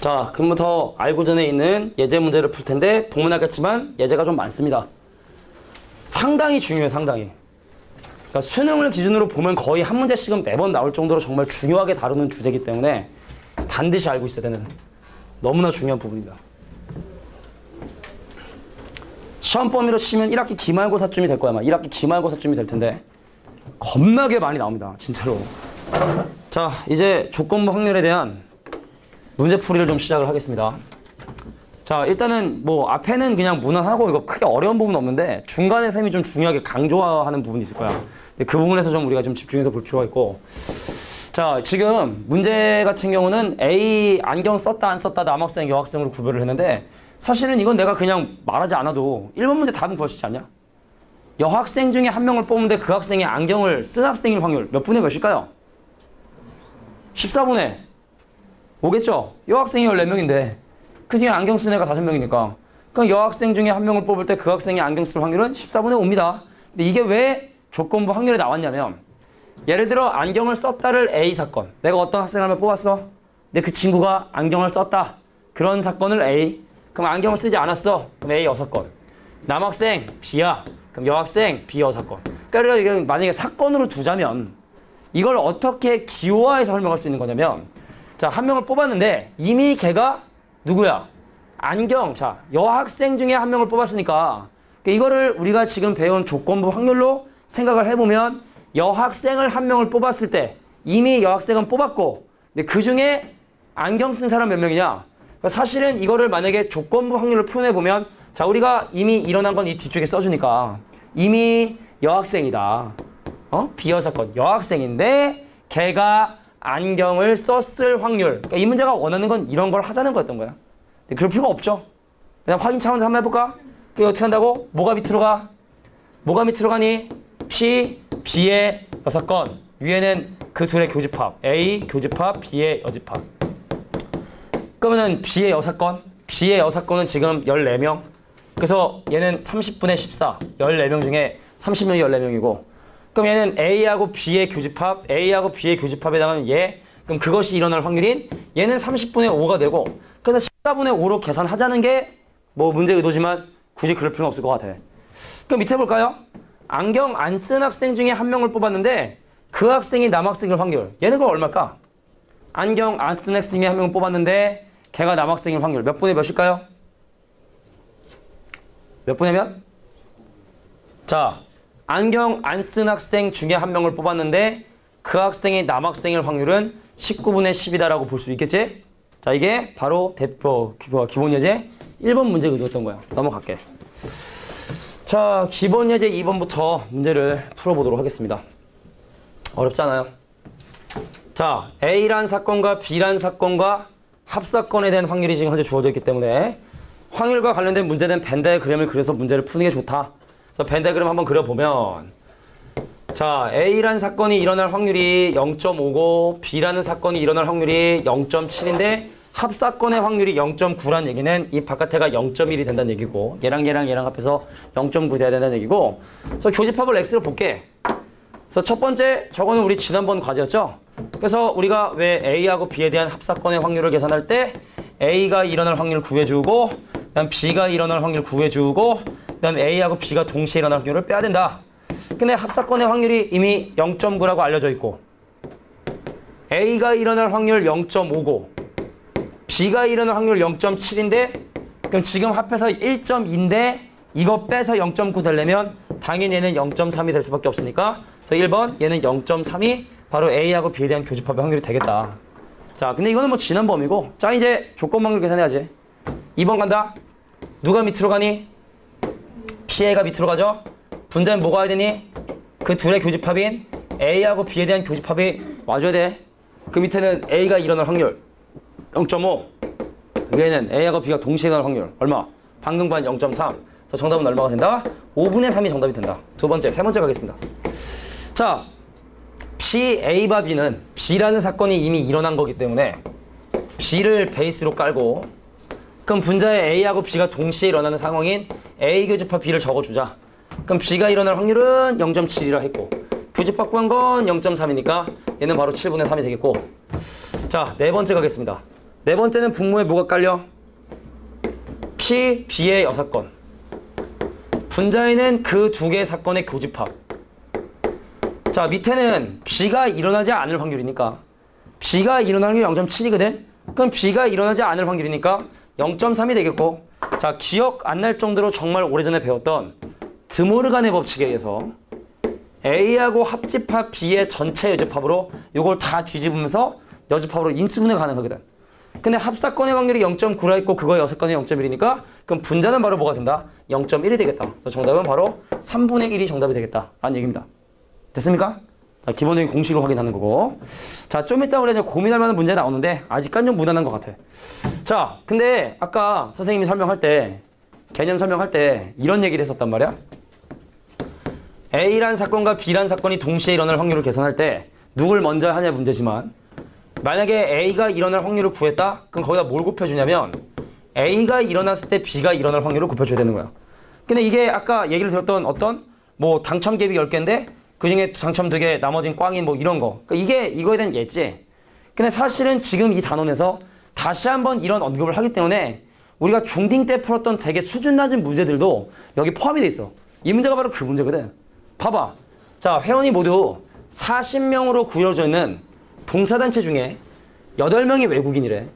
자, 그럼부터 알고 전에 있는 예제 문제를 풀 텐데 복문하겠지만 예제가 좀 많습니다. 상당히 중요해요, 상당히. 그러니까 수능을 기준으로 보면 거의 한 문제씩은 매번 나올 정도로 정말 중요하게 다루는 주제이기 때문에 반드시 알고 있어야 되는 너무나 중요한 부분입니다. 시험 범위로 치면 1학기 기말고사쯤이 될 거야. 아마 1학기 기말고사쯤이 될 텐데 겁나게 많이 나옵니다. 진짜로. 자, 이제 조건부 확률에 대한 문제풀이를 좀 시작을 하겠습니다. 자, 일단은 뭐 앞에는 그냥 무난하고 이거 크게 어려운 부분은 없는데 중간에 쌤이 좀 중요하게 강조하는 부분이 있을 거야. 근데 그 부분에서 좀 우리가 좀 집중해서 볼 필요가 있고. 자, 지금 문제 같은 경우는 A 안경 썼다 안 썼다 남학생 여학생으로 구별을 했는데 사실은 이건 내가 그냥 말하지 않아도 1번 문제 답은 구할 수 있지 않냐? 여학생 중에 한 명을 뽑는데 그 학생이 안경을 쓴 학생일 확률 몇 분의 몇일까요? 14분의 5겠죠? 여학생이 14명인데 그 중에 안경 쓴 애가 5명이니까 그럼 여학생 중에 한 명을 뽑을 때 그 학생이 안경 쓸 확률은 14분의 5입니다. 근데 이게 왜 조건부 확률에 나왔냐면 예를 들어 안경을 썼다를 A 사건, 내가 어떤 학생을 한번 뽑았어. 근데 그 친구가 안경을 썼다. 그런 사건을 A. 그럼 안경을 쓰지 않았어. 그럼 A 6건. 남학생 B야. 그럼 여학생 B 6건. 그러니까 이건 만약에 사건으로 두자면 이걸 어떻게 기호화해서 설명할 수 있는 거냐면 자, 한 명을 뽑았는데 이미 걔가 누구야? 안경. 자, 여학생 중에 한 명을 뽑았으니까 이거를 우리가 지금 배운 조건부 확률로 생각을 해보면 여학생을 한 명을 뽑았을 때 이미 여학생은 뽑았고 근데 그 중에 안경 쓴 사람 몇 명이냐? 그러니까 사실은 이거를 만약에 조건부 확률로 표현해보면 자, 우리가 이미 일어난 건 이 뒤쪽에 써주니까 이미 여학생이다. 비여 사건 여학생인데 걔가 안경을 썼을 확률. 그러니까 이 문제가 원하는 건 이런 걸 하자는 거였던 거야. 근데 그럴 필요가 없죠. 그냥 확인 차원에서 한번 해볼까? 그게 어떻게 한다고? 뭐가 밑으로 가? 뭐가 밑으로 가니? P, B의 6건. 위에는 그 둘의 교집합. A 교집합, B의 여집합. 그러면은 B의 6건. B의 6건은 지금 14명. 그래서 얘는 30분의 14. 14명 중에 30명이 14명이고 그럼 얘는 A하고 B의 교집합, A하고 B의 교집합에 해당하는 얘. 그럼 그것이 일어날 확률인 얘는 30분의 5가 되고 그래서 14분의 5로 계산하자는 게 뭐 문제 의도지만 굳이 그럴 필요는 없을 것 같아. 그럼 밑에 볼까요? 안경 안 쓴 학생 중에 한 명을 뽑았는데 그 학생이 남학생일 확률. 얘는 그럼 얼마일까? 안경 안 쓴 학생 중에 한 명을 뽑았는데 걔가 남학생일 확률 몇 분의 몇일까요? 몇 분의 몇? 자, 안경 안 쓴 학생 중에 한 명을 뽑았는데 그 학생이 남학생일 확률은 19분의 10이다라고 볼 수 있겠지? 자, 이게 바로 기본 예제 1번 문제 의도였던 거야. 넘어갈게. 자, 기본 예제 2번부터 문제를 풀어보도록 하겠습니다. 어렵지 않아요? 자, A란 사건과 B란 사건과 합사건에 대한 확률이 지금 현재 주어져 있기 때문에 확률과 관련된 문제는 벤다이그램을 그려서 문제를 푸는 게 좋다. 그래서 벤다이그램 한번 그려보면 자, A라는 사건이 일어날 확률이 0.5고 B라는 사건이 일어날 확률이 0.7인데 합사건의 확률이 0.9란 얘기는 이 바깥에가 0.1이 된다는 얘기고 얘랑 합해서 0.9 돼야 된다는 얘기고 그래서 교집합을 X로 볼게. 그래서 첫 번째 저거는 우리 지난번 과제였죠. 그래서 우리가 왜 A하고 B에 대한 합사건의 확률을 계산할 때 A가 일어날 확률 구해주고 그다음 B가 일어날 확률 구해주고 그다음 A하고 B가 동시에 일어날 확률을 빼야 된다. 근데 합사건의 확률이 이미 0.9라고 알려져 있고 A가 일어날 확률 0.5고 B가 일어날 확률 0.7인데 그럼 지금 합해서 1.2인데 이거 빼서 0.9 되려면 당연히 얘는 0.3이 될 수밖에 없으니까 그래서 1번 얘는 0.3이 바로 A하고 B에 대한 교집합의 확률이 되겠다. 자, 근데 이거는 뭐 지난 범위고 자, 이제 조건 확률 계산해야지. 2번 간다. 누가 밑으로 가니? P가 밑으로 가죠. 분자는 뭐가 와야 되니? 그 둘의 교집합인 A하고 B에 대한 교집합이 와줘야 돼. 그 밑에는 A가 일어날 확률 0.5 위에는 A하고 B가 동시에 일어날 확률 얼마? 방금 반 0.3. 그래서 정답은 얼마가 된다? 5분의 3이 정답이 된다. 두 번째, 세 번째 가겠습니다. 자, P, A와 B는 B라는 사건이 이미 일어난 거기 때문에 B를 베이스로 깔고 그럼 분자에 A하고 B가 동시에 일어나는 상황인 A 교집합 B를 적어주자. 그럼 B가 일어날 확률은 0.7이라 했고 교집합 구한 건 0.3이니까 얘는 바로 7분의 3이 되겠고 자, 네 번째 가겠습니다. 네 번째는 분모에 뭐가 깔려? P, B의 6건. 분자에는 그 두 개의 사건의 교집합. 자, 밑에는 B가 일어나지 않을 확률이니까 B가 일어날 확률이 0.7이거든? 그럼 B가 일어나지 않을 확률이니까 0.3이 되겠고, 자, 기억 안 날 정도로 정말 오래전에 배웠던 드모르간의 법칙에 의해서 A하고 합집합 B의 전체 여집합으로 이걸 다 뒤집으면서 여집합으로 인수분해 가능하거든. 근데 합사건의 확률이 0.9라 있고 그거 6건이 0.1이니까 그럼 분자는 바로 뭐가 된다? 0.1이 되겠다. 그래서 정답은 바로 3분의 1이 정답이 되겠다 라는 얘기입니다. 됐습니까? 자, 기본적인 공식으로 확인하는 거고. 자, 좀 이따 우리 고민할 만한 문제 나오는데 아직까지 좀 무난한 것 같아. 자, 근데 아까 선생님이 설명할 때, 개념 설명할 때 이런 얘기를 했었단 말이야. A란 사건과 B란 사건이 동시에 일어날 확률을 계산할 때 누굴 먼저 하냐 문제지만, 만약에 A가 일어날 확률을 구했다? 그럼 거기다 뭘 곱해주냐면 A가 일어났을 때 B가 일어날 확률을 곱해줘야 되는 거야. 근데 이게 아까 얘기를 들었던 어떤 뭐 당첨 갭이 10개인데 그중에 당첨 2개, 나머지는 꽝인 뭐 이런 거. 그러니까 이거에 대한 예지. 근데 사실은 지금 이 단원에서 다시 한번 이런 언급을 하기 때문에 우리가 중딩 때 풀었던 되게 수준 낮은 문제들도 여기 포함이 돼 있어. 이 문제가 바로 그 문제거든. 봐봐. 자, 회원이 모두 40명으로 구겨져 있는 봉사단체 중에 8명이 외국인이래.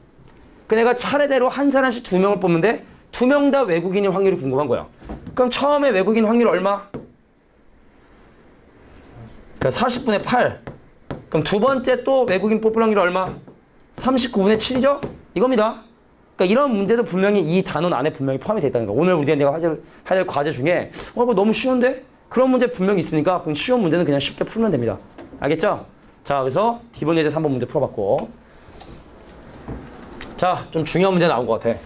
그 내가 차례대로 한 사람씩 2명을 뽑는데 2명 다 외국인일 확률이 궁금한 거야. 그럼 처음에 외국인 확률 얼마? 그러니까 40분의 8. 그럼 두 번째 또 외국인 뽑을 확률 얼마? 39분의 7이죠? 이겁니다. 그러니까 이런 문제도 분명히 이 단원 안에 분명히 포함이 되어 있다는 거. 오늘 우리가 내가 해야 될 과제 중에 이거 너무 쉬운데? 그런 문제 분명히 있으니까 그럼 쉬운 문제는 그냥 쉽게 풀면 됩니다. 알겠죠? 자, 그래서 기본 예제 3번 문제 풀어봤고, 자, 좀 중요한 문제 나온 것 같아.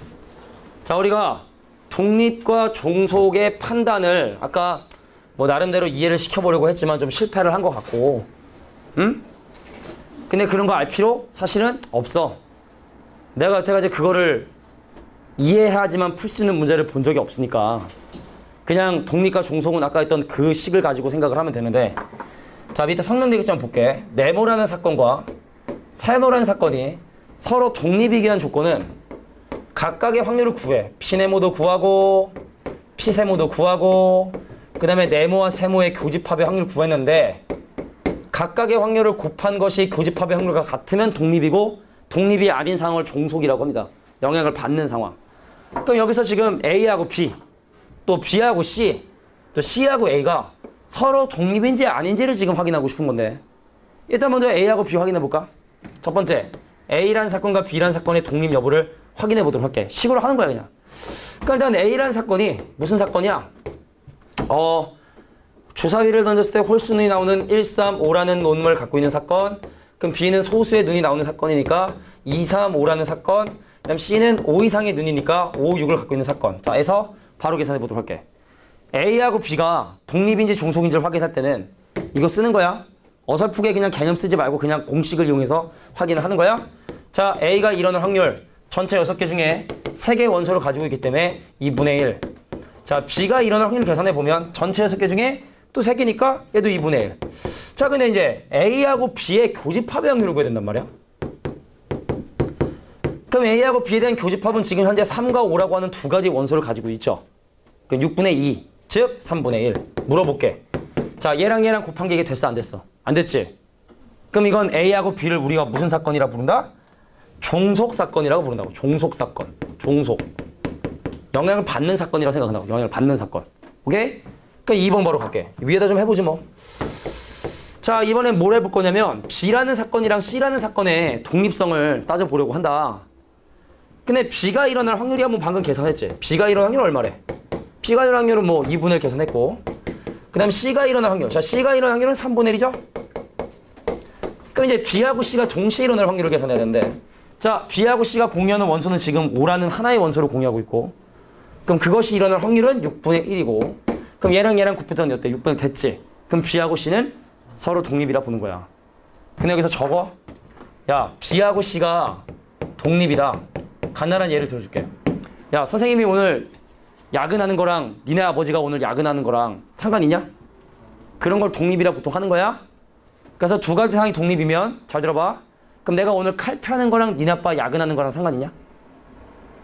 자, 우리가 독립과 종속의 판단을 아까 뭐 나름대로 이해를 시켜보려고 했지만 좀 실패를 한 것 같고, 응? 근데 그런 거 알 필요 사실은 없어. 내가 여태까지 그거를 이해해야지만 풀 수 있는 문제를 본 적이 없으니까 그냥 독립과 종속은 아까 했던 그 식을 가지고 생각을 하면 되는데, 자, 밑에 성명되겠지만 볼게. 네모라는 사건과 세모라는 사건이 서로 독립이기 위한 조건은 각각의 확률을 구해. P네모도 구하고 P세모도 구하고 그 다음에 네모와 세모의 교집합의 확률을 구했는데, 각각의 확률을 곱한 것이 교집합의 확률과 같으면 독립이고 독립이 아닌 상황을 종속이라고 합니다. 영향을 받는 상황. 그럼 여기서 지금 A하고 B, 또 B하고 C, 또 C하고 A가 서로 독립인지 아닌지를 지금 확인하고 싶은 건데, 일단 먼저 A하고 B 확인해 볼까? 첫 번째, A란 사건과 B란 사건의 독립 여부를 확인해 보도록 할게. 식으로 하는 거야 그냥. 그러니까 일단 A란 사건이 무슨 사건이야? 주사위를 던졌을 때 홀수눈이 나오는 1, 3, 5라는 논문을 갖고 있는 사건. 그럼 B는 소수의 눈이 나오는 사건이니까 2, 3, 5라는 사건. 그 다음 C는 5 이상의 눈이니까 5, 6을 갖고 있는 사건. 자, 해서 바로 계산해 보도록 할게. A하고 B가 독립인지 종속인지를 확인할 때는 이거 쓰는 거야. 어설프게 그냥 개념 쓰지 말고 그냥 공식을 이용해서 확인을 하는 거야. 자, A가 일어날 확률 전체 6개 중에 3개의 원소를 가지고 있기 때문에 2분의 1. 자, B가 일어날 확률 계산해 보면 전체 6개 중에 또 3개니까 얘도 2분의 1. 자, 근데 이제 A하고 B의 교집합의 확률을 구해야 된단 말이야. 그럼 A하고 B에 대한 교집합은 지금 현재 3과 5라고 하는 두 가지 원소를 가지고 있죠. 그럼 6분의 2, 즉 3분의 1. 물어볼게. 자, 얘랑 얘랑 곱한 게 이게 됐어, 안 됐어? 안 됐지? 그럼 이건 A하고 B를 우리가 무슨 사건이라 부른다? 종속 사건이라고 부른다고. 종속 사건. 종속. 영향을 받는 사건이라고 생각한다고. 영향을 받는 사건. 오케이? 그러니까 2번 바로 갈게. 위에다 좀 해보지 뭐. 자, 이번엔 뭘 해볼 거냐면 B라는 사건이랑 C라는 사건의 독립성을 따져보려고 한다. 근데 B가 일어날 확률이 한번 방금 계산했지. B가 일어날 확률 얼마래? B가 일어날 확률은 뭐 2분의 1 계산했고, 그 다음 C가 일어날 확률. 자, C가 일어날 확률은 3분의 1이죠? 그럼 이제 B하고 C가 동시에 일어날 확률을 계산해야 되는데, 자, B하고 C가 공유하는 원소는 지금 5라는 하나의 원소를 공유하고 있고, 그럼 그것이 일어날 확률은 6분의 1이고, 그럼 얘랑 얘랑 곱했더니 어때? 6분의 1 됐지? 그럼 B하고 C는 서로 독립이라 보는 거야. 근데 여기서 적어. 야, B하고 C가 독립이다. 간단한 예를 들어줄게. 야, 선생님이 오늘 야근하는 거랑 니네 아버지가 오늘 야근하는 거랑 상관 있냐? 그런 걸 독립이라 보통 하는 거야? 그래서 두 가지 상황이 독립이면 잘 들어봐. 그럼 내가 오늘 칼퇴하는 거랑 니네 아빠 야근하는 거랑 상관있냐?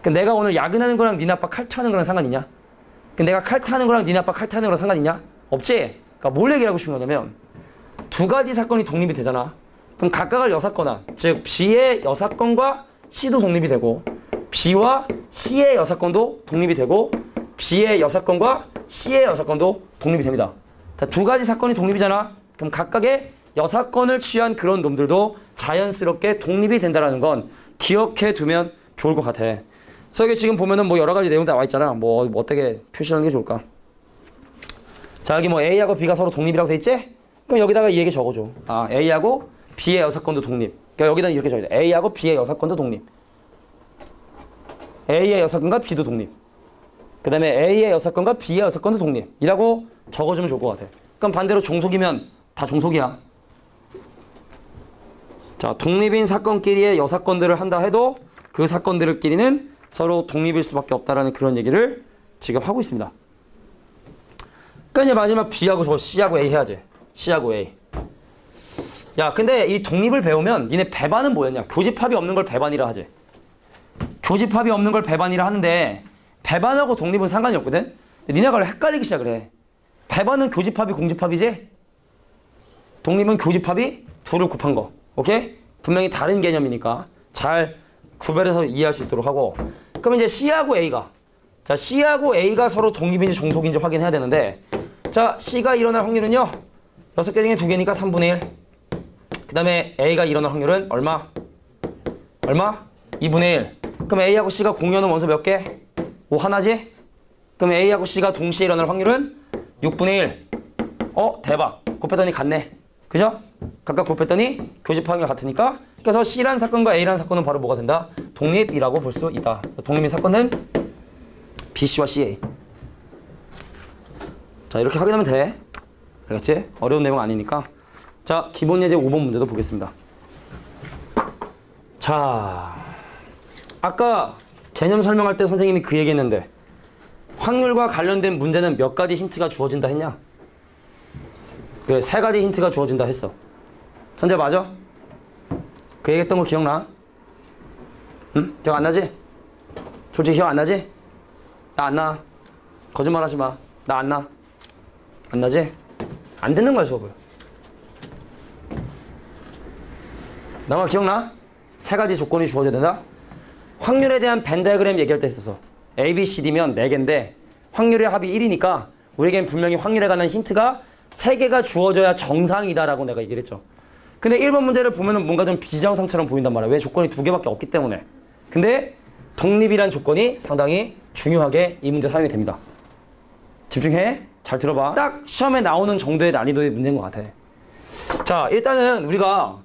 그럼 내가 오늘 야근하는 거랑 니네 아빠 칼퇴하는 거랑 상관있냐? 그럼 내가 칼퇴하는 거랑 니네 아빠 칼퇴하는 거랑 상관있냐? 없지? 그러니까 뭘 얘기하고 싶은 거냐면 두 가지 사건이 독립이 되잖아. 그럼 각각을 여사건화, 즉 B의 여사건과 C도 독립이 되고 B와 C의 여사건도 독립이 되고 B의 여사건과 C의 여사건도 독립이 됩니다. 자, 두 가지 사건이 독립이잖아. 그럼 각각의 여사건을 취한 그런 놈들도 자연스럽게 독립이 된다는 건 기억해 두면 좋을 것 같아. 그래서 여기 지금 보면은 뭐 여러 가지 내용 나와 있잖아. 뭐 어떻게 표시하는 게 좋을까? 자, 여기 뭐 A하고 B가 서로 독립이라고 돼 있지? 그럼 여기다가 이 얘기 적어줘. 아, A하고 B의 여사건도 독립. 그러니까 여기다 이렇게 적어야 돼. A하고 B의 여사건도 독립. A의 여사건과 B도 독립. 그 다음에 A의 여사건과 B의 여사건도 독립. 이라고 적어주면 좋을 것 같아. 그럼 반대로 종속이면 다 종속이야. 자, 독립인 사건끼리의 여사건들을 한다 해도 그 사건들끼리는 서로 독립일 수밖에 없다라는 그런 얘기를 지금 하고 있습니다. 그러니까 이제 마지막 B하고 C하고 A 해야지. C하고 A. 야, 근데 이 독립을 배우면 니네 배반은 뭐였냐? 교집합이 없는 걸 배반이라 하지. 교집합이 없는 걸 배반이라 하는데 배반하고 독립은 상관이 없거든? 니네가 그걸 헷갈리기 시작을 해. 배반은 교집합이 공집합이지? 독립은 교집합이 둘을 곱한 거. 오케이? 분명히 다른 개념이니까 잘 구별해서 이해할 수 있도록 하고. 그럼 이제 C하고 A가. 자, C하고 A가 서로 독립인지 종속인지 확인해야 되는데, 자, C가 일어날 확률은요, 6개 중에 2개니까 3분의 1. 그 다음에 A가 일어날 확률은 얼마? 2분의 1. 그럼 A하고 C가 공유하는 원소 몇 개? 5 하나지? 그럼 A하고 C가 동시에 일어날 확률은 6분의 1. 대박. 곱했더니 같네. 그죠? 각각 곱했더니 교집합이 같으니까. 그래서 C라는 사건과 A라는 사건은 바로 뭐가 된다? 독립이라고 볼 수 있다. 독립인 사건은 BC와 CA. 자, 이렇게 확인하면 돼. 알겠지? 어려운 내용 아니니까. 자, 기본 예제 5번 문제도 보겠습니다. 자, 아까 개념 설명할 때 선생님이 그 얘기했는데 확률과 관련된 문제는 몇 가지 힌트가 주어진다 했냐? 그래, 3가지 힌트가 주어진다 했어. 선재 맞아? 그 얘기했던 거 기억나? 응? 기억 안 나지? 솔직히 기억 안 나지? 나 안 나. 거짓말 하지 마. 나 안 나. 안 나지? 안 듣는 거야, 수업을. 나가 기억나? 3가지 조건이 주어져야 된다? 확률에 대한 벤 다이어그램 얘기할 때 했었어. A, B, C, D면 4개인데 확률의 합이 1이니까 우리에겐 분명히 확률에 관한 힌트가 3개가 주어져야 정상이다라고 내가 얘기를 했죠. 근데 1번 문제를 보면은 뭔가 좀 비정상처럼 보인단 말이야. 왜? 조건이 2개밖에 없기 때문에. 근데 독립이란 조건이 상당히 중요하게 이 문제 사용이 됩니다. 집중해. 잘 들어봐. 딱 시험에 나오는 정도의 난이도의 문제인 것 같아. 자, 일단은 우리가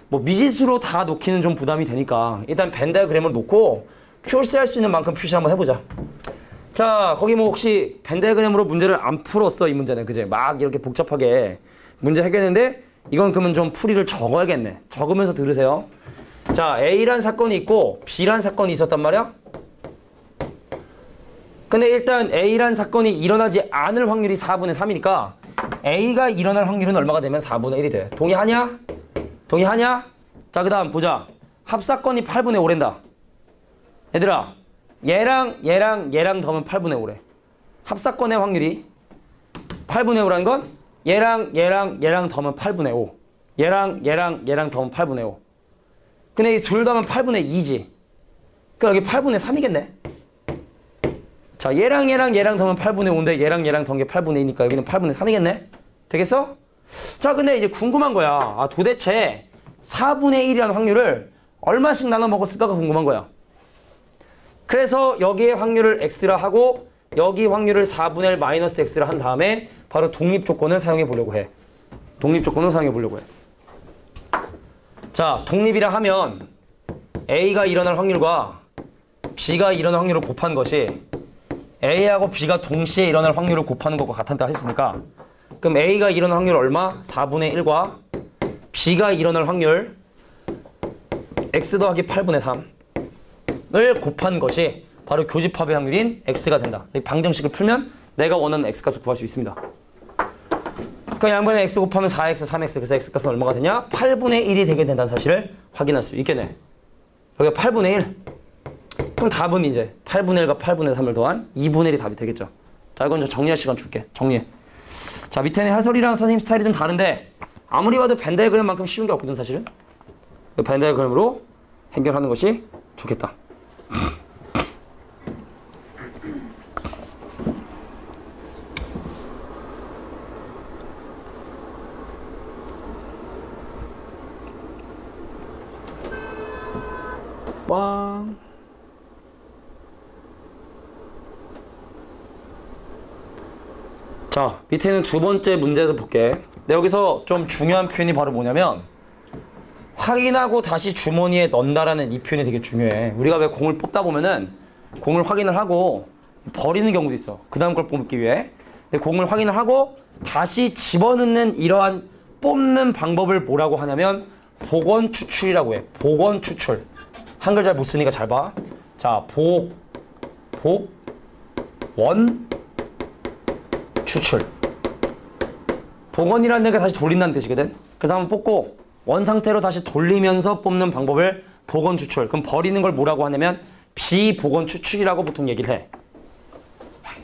뭐 미지수로 다 놓기는 좀 부담이 되니까 일단 벤 다이어그램을 놓고 표시할 수 있는 만큼 표시 한번 해보자. 자, 거기 뭐 혹시 벤 다이어그램으로 문제를 안 풀었어, 이 문제는. 그제? 막 이렇게 복잡하게 문제 해결했는데 이건 그러면 좀 풀이를 적어야겠네. 적으면서 들으세요. 자, A란 사건이 있고 B란 사건이 있었단 말이야. 근데 일단 A란 사건이 일어나지 않을 확률이 4분의 3이니까 A가 일어날 확률은 얼마가 되면 4분의 1이 돼. 동의하냐? 동의하냐? 자, 그 다음 보자. 합사건이 8분의 5랜다. 얘들아, 얘랑 더하면 8분의 5래. 합사건의 확률이 8분의 5라는 건 얘랑 더하면 8분의 5. 얘랑 더하면 8분의 5. 근데 이 둘 더하면 8분의 2지. 그럼 여기 8분의 3이겠네. 자, 얘랑 더하면 8분의 5인데 얘랑 더한 게 8분의 2니까 여기는 8분의 3이겠네. 되겠어? 자, 근데 이제 궁금한 거야. 아, 도대체 4분의 1이라는 확률을 얼마씩 나눠 먹었을까가 궁금한 거야. 그래서 여기에 확률을 x라 하고 여기 확률을 4분의 1 마이너스 x라 한 다음에 바로 독립 조건을 사용해 보려고 해. 독립 조건을 사용해 보려고 해. 자, 독립이라 하면 A가 일어날 확률과 B가 일어날 확률을 곱한 것이 A하고 B가 동시에 일어날 확률을 곱하는 것과 같다 했으니까 그럼 A가 일어날 확률 얼마? 4분의 1과 B가 일어날 확률 x 더하기 8분의 3을 곱한 것이 바로 교집합의 확률인 x가 된다. 방정식을 풀면 내가 원하는 x값을 구할 수 있습니다. 그러니까 양변에 x 곱하면 4x, 3x, 그래서 x값은 얼마가 되냐? 8분의 1이 되게 된다는 사실을 확인할 수 있겠네. 여기가 8분의 1. 그럼 답은 이제 8분의 1과 8분의 3을 더한 2분의 1이 답이 되겠죠. 자, 이건 좀 정리할 시간 줄게. 정리해. 자, 밑에는 해설이랑 선생님 스타일이 좀 다른데 아무리 봐도 벤다이어그램만큼 쉬운 게 없거든, 사실은. 벤다이어그램으로 해결하는 것이 좋겠다. 빵. 자, 밑에는 두 번째 문제에서 볼게. 근데 여기서 좀 중요한 표현이 바로 뭐냐면 확인하고 다시 주머니에 넣는다라는 이 표현이 되게 중요해. 우리가 왜 공을 뽑다 보면은 공을 확인을 하고 버리는 경우도 있어. 그 다음 걸 뽑기 위해. 근데 공을 확인을 하고 다시 집어넣는 이러한 뽑는 방법을 뭐라고 하냐면 복원 추출이라고 해. 복원 추출. 한글 잘 못 쓰니까 잘 봐. 자, 원, 추출. 복원이라는 데가 다시 돌린다는 뜻이거든. 그래서 한번 뽑고 원 상태로 다시 돌리면서 뽑는 방법을 복원 추출. 그럼 버리는 걸 뭐라고 하냐면 비복원 추출이라고 보통 얘기를 해.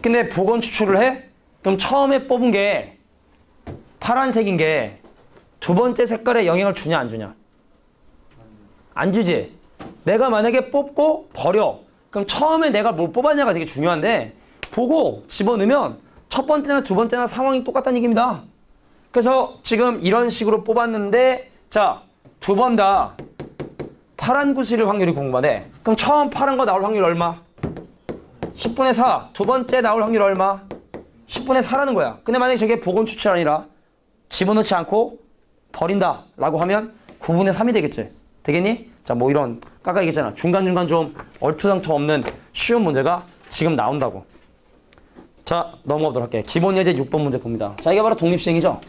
근데 복원 추출을 해? 그럼 처음에 뽑은 게 파란색인 게 두 번째 색깔에 영향을 주냐 안 주냐? 안 주지. 내가 만약에 뽑고 버려. 그럼 처음에 내가 뭘 뽑았냐가 되게 중요한데 보고 집어넣으면 첫 번째나 두 번째나 상황이 똑같다는 얘기입니다. 그래서 지금 이런 식으로 뽑았는데 자, 두 번 다 파란 구슬일 확률이 궁금하네. 그럼 처음 파란 거 나올 확률 얼마? 10분의 4. 두 번째 나올 확률 얼마? 10분의 4라는 거야. 근데 만약에 저게 복원 추출 아니라 집어넣지 않고 버린다 라고 하면 9분의 3이 되겠지. 되겠니? 자, 뭐 이런 깎아 얘기했잖아. 중간중간 좀 얼토당토 없는 쉬운 문제가 지금 나온다고. 자, 넘어가도록 할게. 기본 예제 6번 문제 봅니다. 자, 이게 바로 독립시행이죠.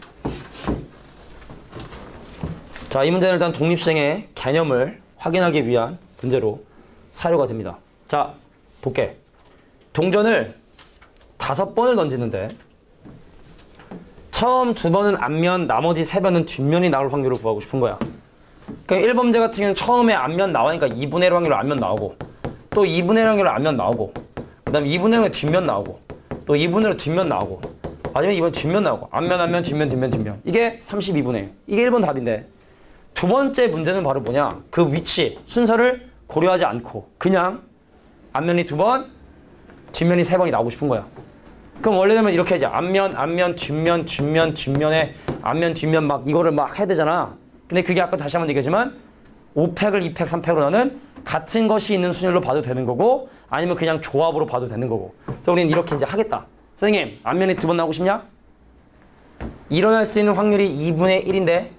자, 이 문제는 일단 독립시행의 개념을 확인하기 위한 문제로 사료가 됩니다. 자, 볼게. 동전을 5번을 던지는데 처음 2번은 앞면, 나머지 3번은 뒷면이 나올 확률을 구하고 싶은 거야. 그러니까 1번 문제 같은 경우는 처음에 앞면 나오니까 2분의 1 확률로 앞면 나오고 또 2분의 1 확률로 앞면 나오고 그 다음에 2분의 1 뒷면 나오고 또 2분의 1 뒷면 나오고 마지막에 2번 뒷면 나오고 앞면, 뒷면 이게 32분의 1. 이게 1번 답인데 두 번째 문제는 바로 뭐냐? 그 위치, 순서를 고려하지 않고 그냥 앞면이 2번, 뒷면이 3번이 나오고 싶은 거야. 그럼 원래는 이렇게 하자. 앞면, 뒷면에 앞면, 뒷면 막 이거를 막 해야 되잖아. 근데 그게 아까 다시 한번 얘기하지만 5팩을 2팩, 3팩으로 나는 같은 것이 있는 순열로 봐도 되는 거고 아니면 그냥 조합으로 봐도 되는 거고. 그래서 우리는 이렇게 이제 하겠다. 선생님, 앞면이 2번 나오고 싶냐? 일어날 수 있는 확률이 2분의 1인데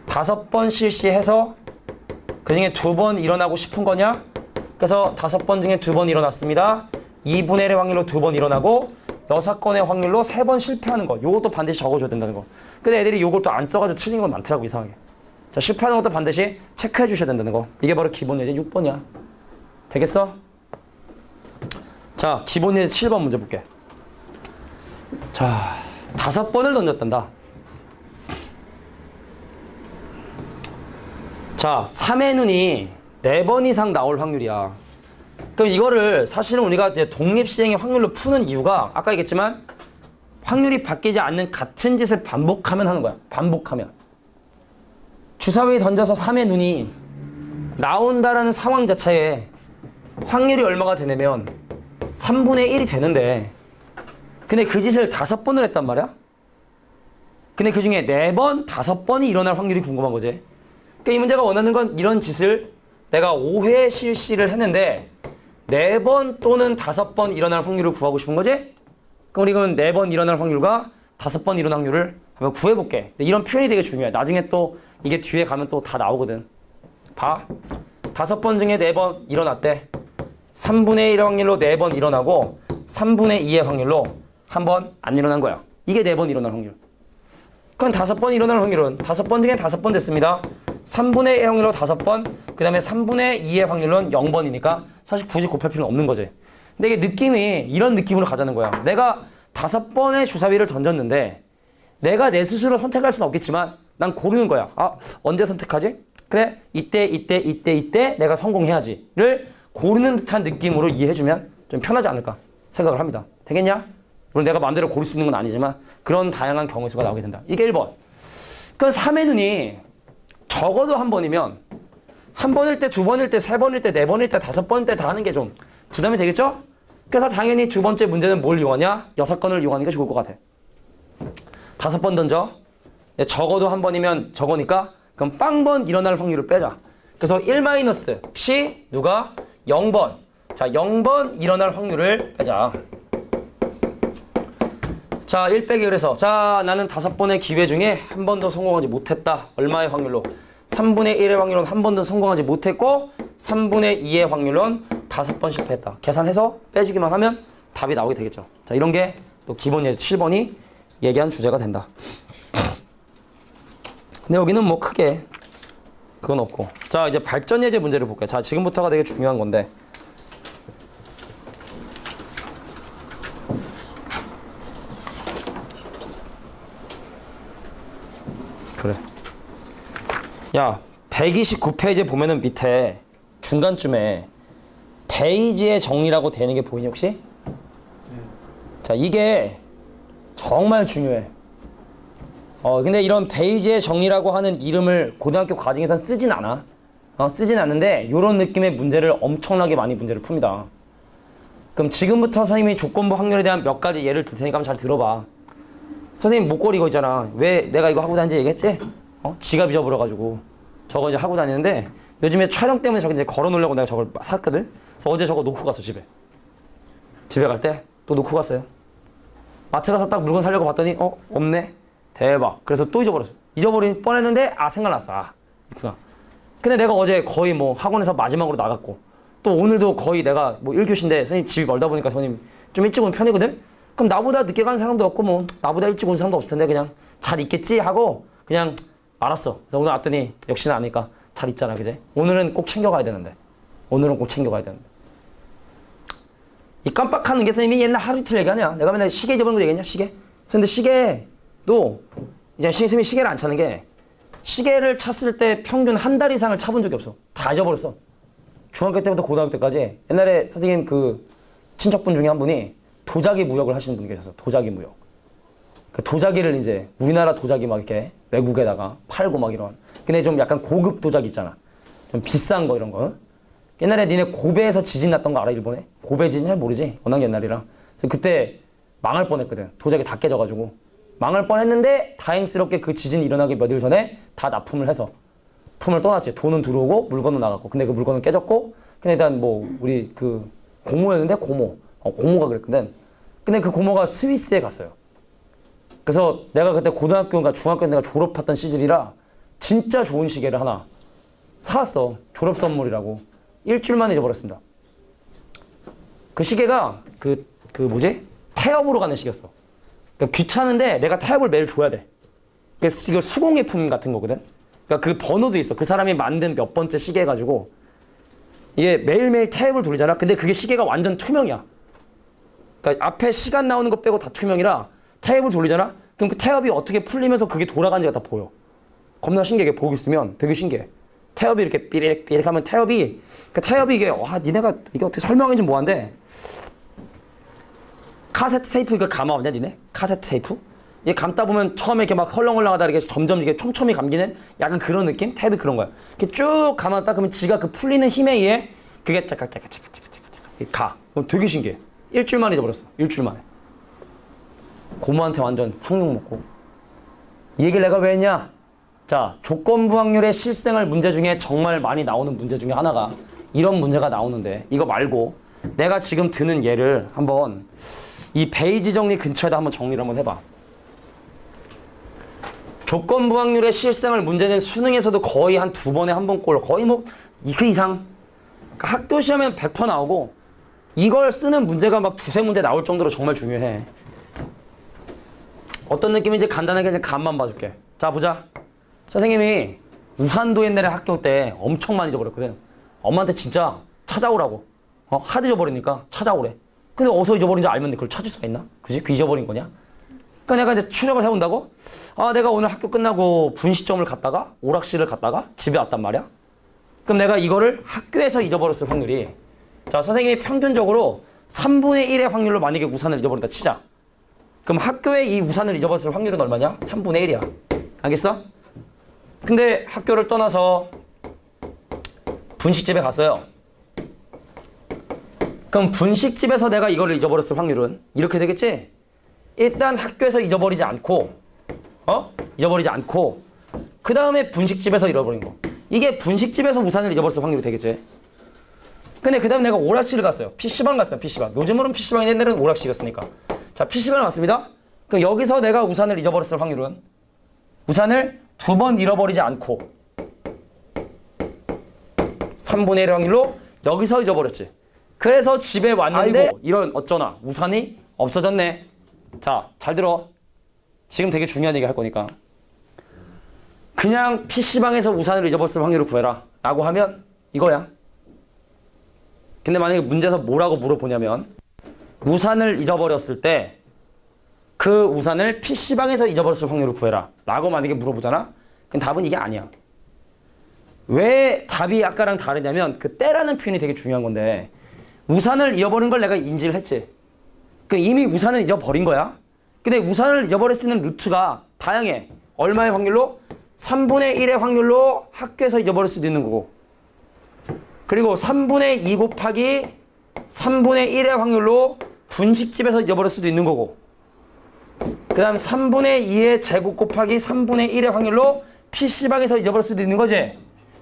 5번 실시해서 그중에 2번 일어나고 싶은 거냐? 그래서 5번 중에 2번 일어났습니다. 2분의 1의 확률로 2번 일어나고 6건의 확률로 3번 실패하는 거. 요것도 반드시 적어줘야 된다는 거. 근데 애들이 요걸 또 안 써가지고 틀린 건 많더라고, 이상하게. 자, 실패하는 것도 반드시 체크해 주셔야 된다는 거. 이게 바로 기본 예제 6번이야. 되겠어? 자, 기본 예제 7번 문제 볼게. 자, 5번을 던졌단다. 자, 3의 눈이 4번 이상 나올 확률이야. 그럼 이거를 사실은 우리가 이제 독립시행의 확률로 푸는 이유가 아까 얘기했지만 확률이 바뀌지 않는 같은 짓을 반복하면 하는 거야. 반복하면. 주사위 던져서 3의 눈이 나온다라는 상황 자체에 확률이 얼마가 되냐면 3분의 1이 되는데 근데 그 짓을 5번을 했단 말이야. 근데 그 중에 4번, 5번이 일어날 확률이 궁금한 거지. 그러니까 이 문제가 원하는 건 이런 짓을 내가 5회 실시를 했는데 4번 또는 5번 일어날 확률을 구하고 싶은 거지? 그럼 우리 그러면 4번 일어날 확률과 5번 일어날 확률을 한번 구해볼게. 이런 표현이 되게 중요해. 나중에 또 이게 뒤에 가면 또 다 나오거든. 봐. 5번 중에 4번 일어났대. 3분의 1의 확률로 4번 일어나고 3분의 2의 확률로 한 번 안 일어난 거야. 이게 4번 일어날 확률. 그럼 5번 일어날 확률은 5번 중에 5번 됐습니다. 3분의 1의 확률로 5번, 그 다음에 3분의 2의 확률은 0번이니까 사실 굳이 곱할 필요는 없는 거지. 근데 이게 느낌이 이런 느낌으로 가자는 거야. 내가 5번의 주사위를 던졌는데 내가 내 스스로 선택할 수는 없겠지만 난 고르는 거야. 아, 언제 선택하지? 그래, 이때 내가 성공해야지를 고르는 듯한 느낌으로 이해해주면 좀 편하지 않을까 생각을 합니다. 되겠냐? 물론 내가 마음대로 고를 수 있는 건 아니지만 그런 다양한 경우의 수가 나오게 된다. 이게 1번. 그러니까 3의 눈이 적어도 한 번이면 한 번일 때, 두 번일 때, 세 번일 때, 네 번일 때, 다섯 번일 때 다 하는 게 좀 부담이 되겠죠? 그래서 당연히 두 번째 문제는 뭘 이용하냐? 6건을 이용하는 게 좋을 것 같아. 5번 던져. 적어도 한 번이면 적으니까 그럼 빵번 일어날 확률을 빼자. 그래서 1 마이너스 P 누가? 0번. 자, 0번 일어날 확률을 빼자. 자, 1 빼기 그래서 자, 나는 5번의 기회 중에 한 번도 성공하지 못했다. 얼마의 확률로? 3분의 1의 확률은 한 번도 성공하지 못했고 3분의 2의 확률은 5번 실패했다. 계산해서 빼주기만 하면 답이 나오게 되겠죠. 자, 이런 게 또 기본 예제 7번이 얘기한 주제가 된다. 근데 여기는 뭐 크게 그건 없고. 자, 이제 발전 예제 문제를 볼게요. 자, 지금부터가 되게 중요한 건데. 그래. 야, 129페이지 보면은 밑에 중간쯤에 베이지의 정리라고 되는 게 보이니 혹시? 자, 이게 정말 중요해. 근데 이런 베이지의 정리라고 하는 이름을 고등학교 과정에선 쓰진 않아. 쓰진 않는데 요런 느낌의 문제를 엄청나게 많이 문제를 풉니다. 그럼 지금부터 선생님이 조건부 확률에 대한 몇 가지 예를 들 테니까 한번 잘 들어봐. 선생님 목걸이 이거 있잖아. 왜 내가 이거 하고 다니는지 얘기했지? 지갑 잊어버려가지고 저거 이제 하고 다니는데 요즘에 촬영 때문에 저거 이제 걸어놓으려고 내가 저걸 샀거든? 그래서 어제 저거 놓고 갔어, 집에. 집에 갈 때 또 놓고 갔어요. 마트 가서 딱 물건 사려고 봤더니 없네? 대박. 그래서 또 잊어버렸어. 잊어버린 뻔했는데 생각났어. 있구나. 근데 내가 어제 거의 뭐 학원에서 마지막으로 나갔고 또 오늘도 거의 내가 뭐 1교시인데 선생님 집이 멀다 보니까 선생님 좀 일찍 오는 편이거든? 그럼 나보다 늦게 가는 사람도 없고 뭐 나보다 일찍 온 사람도 없을 텐데 그냥 잘 있겠지 하고 그냥 알았어. 그래서 오늘 왔더니 역시나 아니까 잘 있잖아, 그제? 오늘은 꼭 챙겨가야 되는데. 오늘은 꼭 챙겨가야 되는데. 이 깜빡하는 게 선생님이 옛날 하루 이틀 얘기하냐? 내가 맨날 시계 잊어버린 거 얘기했냐? 시계? 근데 시계도 이제 선생님이 시계를 안 차는 게 시계를 찼을 때 평균 한 달 이상을 차본 적이 없어. 다 잊어버렸어. 중학교 때부터 고등학교 때까지 옛날에 선생님 그 친척분 중에 한 분이 도자기 무역을 하시는 분이 계셨어. 도자기 무역. 그 도자기를 이제 우리나라 도자기 막 이렇게 외국에다가 팔고 막 이런. 근데 좀 약간 고급 도자기 있잖아. 좀 비싼 거 이런 거. 옛날에 니네 고베에서 지진 났던 거 알아, 일본에? 고베 지진 잘 모르지? 워낙 옛날이라. 그래서 그때 망할 뻔했거든. 도자기 다 깨져가지고. 망할 뻔했는데 다행스럽게 그 지진이 일어나기 몇 일 전에 다 납품을 해서 품을 떠났지. 돈은 들어오고 물건은 나갔고. 근데 그 물건은 깨졌고. 근데 일단 뭐 우리 그 고모였는데 고모가 그랬거든. 근데 그 고모가 스위스에 갔어요. 그래서 내가 그때 고등학교인가 중학교 때 내가 졸업했던 시절이라 진짜 좋은 시계를 하나 사왔어. 졸업 선물이라고. 일주일만 잊어버렸습니다. 그 시계가 그 뭐지? 태엽으로 가는 시계였어. 그러니까 귀찮은데 내가 태엽을 매일 줘야 돼. 그래서 이거 수공예품 같은 거거든. 그러니까 그 번호도 있어. 그 사람이 만든 몇 번째 시계 가지고 이게 매일매일 태엽을 돌리잖아. 근데 그게 시계가 완전 투명이야. 그러니까 앞에 시간 나오는 거 빼고 다 투명이라 태엽을 돌리잖아. 그럼 그 태엽이 어떻게 풀리면서 그게 돌아가는지가 다 보여. 겁나 신기하게 보고 있으면 되게 신기해. 태엽이 이렇게 삐릭 하면 태엽이 이게 니네가 이게 어떻게 설명인지 뭐한데 카세트 테이프 이거 감아봤냐 니네? 카세트 테이프? 이게 감다 보면 처음에 이렇게 막 헐렁헐렁하다 이렇게 점점 이게 촘촘히 감기는 약간 그런 느낌? 태엽이 그런 거야. 이렇게 쭉 감았다 그러면 지가 그 풀리는 힘에 의해 그게 짜깍 가. 그럼 되게 신기해. 일주일 만에 잊어버렸어. 일주일 만에. 고모한테 완전 상륙 먹고. 이 얘기를 내가 왜 했냐? 자, 조건부 확률의 실생활 문제 중에 정말 많이 나오는 문제 중에 하나가 이런 문제가 나오는데 이거 말고 내가 지금 드는 예를 한번 이 베이지 정리 근처에다 한번 정리를 한번 해봐. 조건부 확률의 실생활 문제는 수능에서도 거의 한 2번에 1번꼴 거의 뭐 그 이상 그러니까 학교 시험에는 100% 나오고 이걸 쓰는 문제가 막 2-3문제 나올 정도로 정말 중요해. 어떤 느낌인지 간단하게 그냥 감만 봐줄게. 자, 보자. 선생님이 우산도 옛날에 학교 때 엄청 많이 잊어버렸거든. 엄마한테 진짜 찾아오라고. 하도 잊어버리니까 찾아오래. 근데 어디서 잊어버린지 알면 그걸 찾을 수가 있나? 그지? 그 잊어버린 거냐? 그러니까 내가 이제 추적을 해본다고? 아, 내가 오늘 학교 끝나고 분식점을 갔다가 오락실을 갔다가 집에 왔단 말이야. 그럼 내가 이거를 학교에서 잊어버렸을 확률이, 자, 선생님이 평균적으로 3분의 1의 확률로 만약에 우산을 잊어버린다 치자. 그럼 학교에 이 우산을 잊어버렸을 확률은 얼마냐? 3분의 1이야. 알겠어? 근데 학교를 떠나서 분식집에 갔어요. 그럼 분식집에서 내가 이거를 잊어버렸을 확률은 이렇게 되겠지? 일단 학교에서 잊어버리지 않고, 잊어버리지 않고, 그 다음에 분식집에서 잃어버린 거. 이게 분식집에서 우산을 잊어버렸을 확률이 되겠지? 근데 그 다음에 내가 오락실을 갔어요. PC방 갔어요, PC방. 요즘으로는 PC방이 옛날에는 오락실이었으니까. 자, PC방을 갔습니다. 그럼 여기서 내가 우산을 잊어버렸을 확률은, 우산을 2번 잃어버리지 않고 3분의 1의 확률로 여기서 잊어버렸지. 그래서 집에 왔는데 아이고, 이런 어쩌나 우산이 없어졌네. 자, 잘 들어. 지금 되게 중요한 얘기 할 거니까. 그냥 PC방에서 우산을 잊어버렸을 확률을 구해라 라고 하면 이거야. 근데 만약에 문제에서 뭐라고 물어보냐면, 우산을 잊어버렸을 때 그 우산을 PC방에서 잊어버렸을 확률을 구해라 라고 만약에 물어보잖아? 그럼 답은 이게 아니야. 왜 답이 아까랑 다르냐면 그 때라는 표현이 되게 중요한 건데, 우산을 잃어버린 걸 내가 인지를 했지. 이미 우산을 잊어버린 거야. 근데 우산을 잊어버릴 수 있는 루트가 다양해. 얼마의 확률로? 3분의 1의 확률로 학교에서 잊어버릴 수도 있는 거고, 그리고 3분의 2 곱하기 3분의 1의 확률로 분식집에서 잊어버릴 수도 있는 거고, 그 다음 3분의 2의 제곱 곱하기 3분의 1의 확률로 PC방에서 잊어버릴 수도 있는 거지.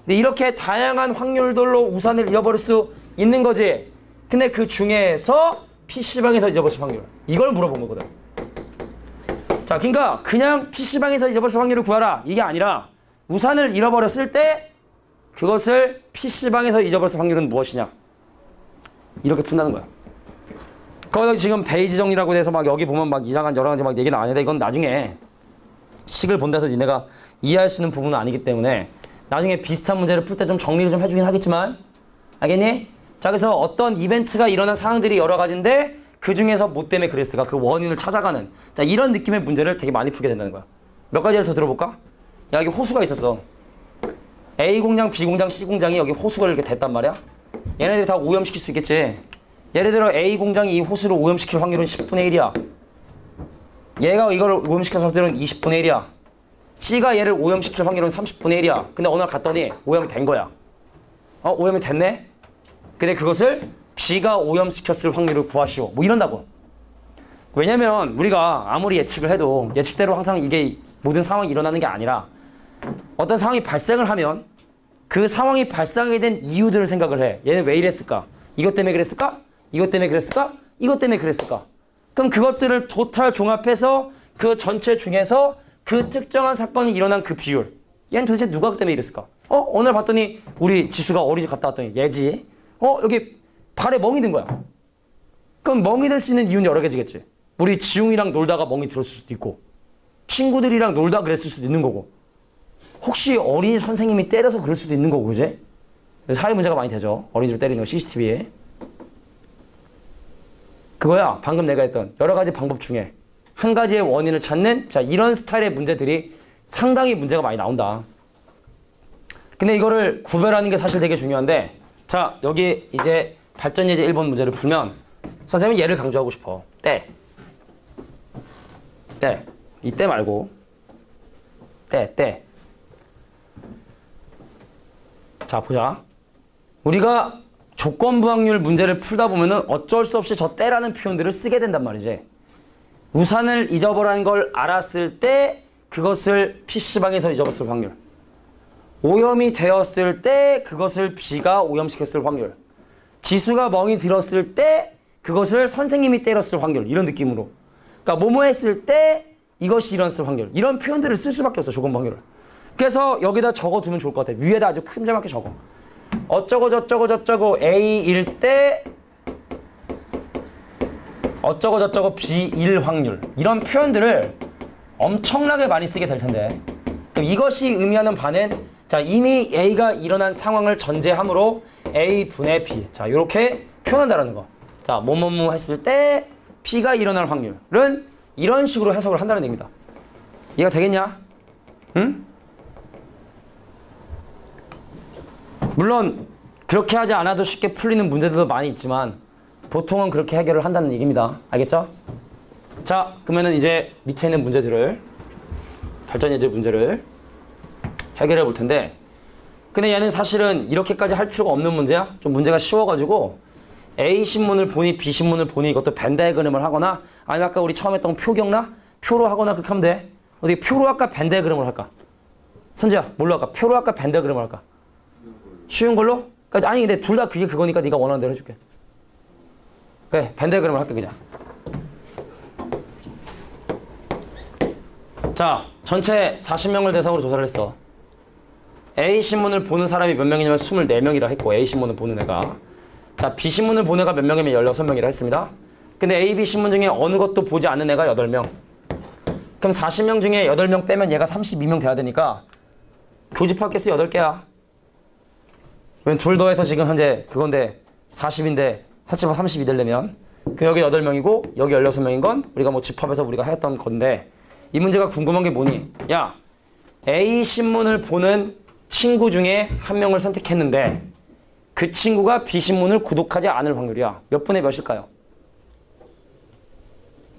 근데 이렇게 다양한 확률들로 우산을 잊어버릴 수 있는 거지. 근데 그 중에서 PC방에서 잊어버릴 확률, 이걸 물어본 거거든. 자, 그러니까 그냥 PC방에서 잊어버릴 확률을 구하라 이게 아니라, 우산을 잃어버렸을 때 그것을 PC방에서 잊어버릴 확률은 무엇이냐, 이렇게 푼다는 거야. 거기다 지금 베이지 정리라고 해서 막 여기 보면 막 이상한 여러 가지 막 얘기 나왔는데, 이건 나중에 식을 본다서 니네가 이해할 수 있는 부분은 아니기 때문에 나중에 비슷한 문제를 풀 때 좀 정리를 좀 해주긴 하겠지만, 알겠니? 자, 그래서 어떤 이벤트가 일어난 상황들이 여러 가지인데 그 중에서 뭐 때문에 그랬을까, 그 원인을 찾아가는, 자, 이런 느낌의 문제를 되게 많이 풀게 된다는 거야. 몇 가지를 더 들어볼까? 야, 여기 호수가 있었어. A 공장, B 공장, C 공장이 여기 호수가 이렇게 됐단 말이야. 얘네들이 다 오염시킬 수 있겠지. 예를 들어 A 공장이 이 호수를 오염시킬 확률은 10분의 1이야. 얘가 이걸 오염시킬 확률은 20분의 1이야. C가 얘를 오염시킬 확률은 30분의 1이야. 근데 어느 날 갔더니 오염이 된 거야. 오염이 됐네? 근데 그것을 B가 오염시켰을 확률을 구하시오. 뭐 이런다고. 왜냐면 우리가 아무리 예측을 해도 예측대로 항상 이게 모든 상황이 일어나는 게 아니라, 어떤 상황이 발생을 하면 그 상황이 발생하게 된 이유들을 생각을 해. 얘는 왜 이랬을까? 이것 때문에 그랬을까? 이것 때문에 그랬을까? 이것 때문에 그랬을까? 그럼 그것들을 토탈 종합해서 그 전체 중에서 그 특정한 사건이 일어난 그 비율, 얘는 도대체 누가 때문에 이랬을까? 오늘 봤더니 우리 지수가 어린이집 갔다 왔더니 얘지. 여기 발에 멍이 든 거야. 그럼 멍이 들 수 있는 이유는 여러 가지겠지. 우리 지웅이랑 놀다가 멍이 들었을 수도 있고, 친구들이랑 놀다 그랬을 수도 있는 거고, 혹시 어린이 선생님이 때려서 그럴 수도 있는 거고, 그지? 사회 문제가 많이 되죠. 어린이를 때리는 거 CCTV에. 그거야, 방금 내가 했던 여러 가지 방법 중에 한 가지의 원인을 찾는, 자, 이런 스타일의 문제들이 상당히 문제가 많이 나온다. 근데 이거를 구별하는 게 사실 되게 중요한데, 자, 여기 이제 발전 예제 1번 문제를 풀면 선생님은 얘를 강조하고 싶어. 때. 이때 말고 때. 자, 보자. 우리가 조건부 확률 문제를 풀다 보면은 어쩔 수 없이 저 때라는 표현들을 쓰게 된단 말이지. 우산을 잊어버린 걸 알았을 때 그것을 PC방에서 잊어버렸을 확률, 오염이 되었을 때 그것을 B가 오염시켰을 확률, 지수가 멍이 들었을 때 그것을 선생님이 때렸을 확률, 이런 느낌으로. 그러니까 뭐뭐 했을 때 이것이 일어났을 확률, 이런 표현들을 쓸 수밖에 없어, 조건부 확률을. 그래서 여기다 적어두면 좋을 것 같아. 위에다 아주 큼지막하게 적어. 어쩌고 저쩌고 저쩌고 A일 때 어쩌고 저쩌고 B일 확률, 이런 표현들을 엄청나게 많이 쓰게 될 텐데, 그럼 이것이 의미하는 바는, 자, 이미 A가 일어난 상황을 전제하므로 A분의 B, 자, 이렇게 표현한다라는 거. 자, 뭐뭐뭐 했을 때 B가 일어날 확률은 이런 식으로 해석을 한다는 얘기입니다. 이해가 되겠냐? 응? 물론 그렇게 하지 않아도 쉽게 풀리는 문제들도 많이 있지만 보통은 그렇게 해결을 한다는 얘기입니다. 알겠죠? 자, 그러면은 이제 밑에 있는 문제들을 발전 예제 문제를 해결해 볼 텐데, 근데 얘는 사실은 이렇게까지 할 필요가 없는 문제야. 좀 문제가 쉬워가지고 A 신문을 보니 B 신문을 보니 이것도 벤 다이어그램을 하거나 아니면 아까 우리 처음 했던 표 기억나? 표로 하거나 그렇게 하면 돼. 어떻게 표로 할까 벤 다이어그램을 할까? 선지야 뭘로 할까? 표로 할까 벤 다이어그램을 할까? 쉬운 걸로? 그러니까 아니 근데 둘 다 그게 그거니까 네가 원하는 대로 해줄게. 그래 벤 다이어그램을 할게 그냥. 자, 전체 40명을 대상으로 조사를 했어. A 신문을 보는 사람이 몇 명이냐면 24명이라 했고 A 신문을 보는 애가. 자, B 신문을 보는 애가 몇 명이면 16명이라 했습니다. 근데 A, B 신문 중에 어느 것도 보지 않는 애가 8명. 그럼 40명 중에 8명 빼면 얘가 32명 돼야 되니까 교집합 개수 8개야. 왜냐면 둘 더해서 지금 현재 그건데 40인데 32 되려면 그럼 여기 8명이고 여기 16명인 건 우리가 뭐 집합해서 우리가 했던 건데, 이 문제가 궁금한 게 뭐니? 야, A 신문을 보는 친구 중에 한 명을 선택했는데 그 친구가 B 신문을 구독하지 않을 확률이야. 몇 분의 몇일까요?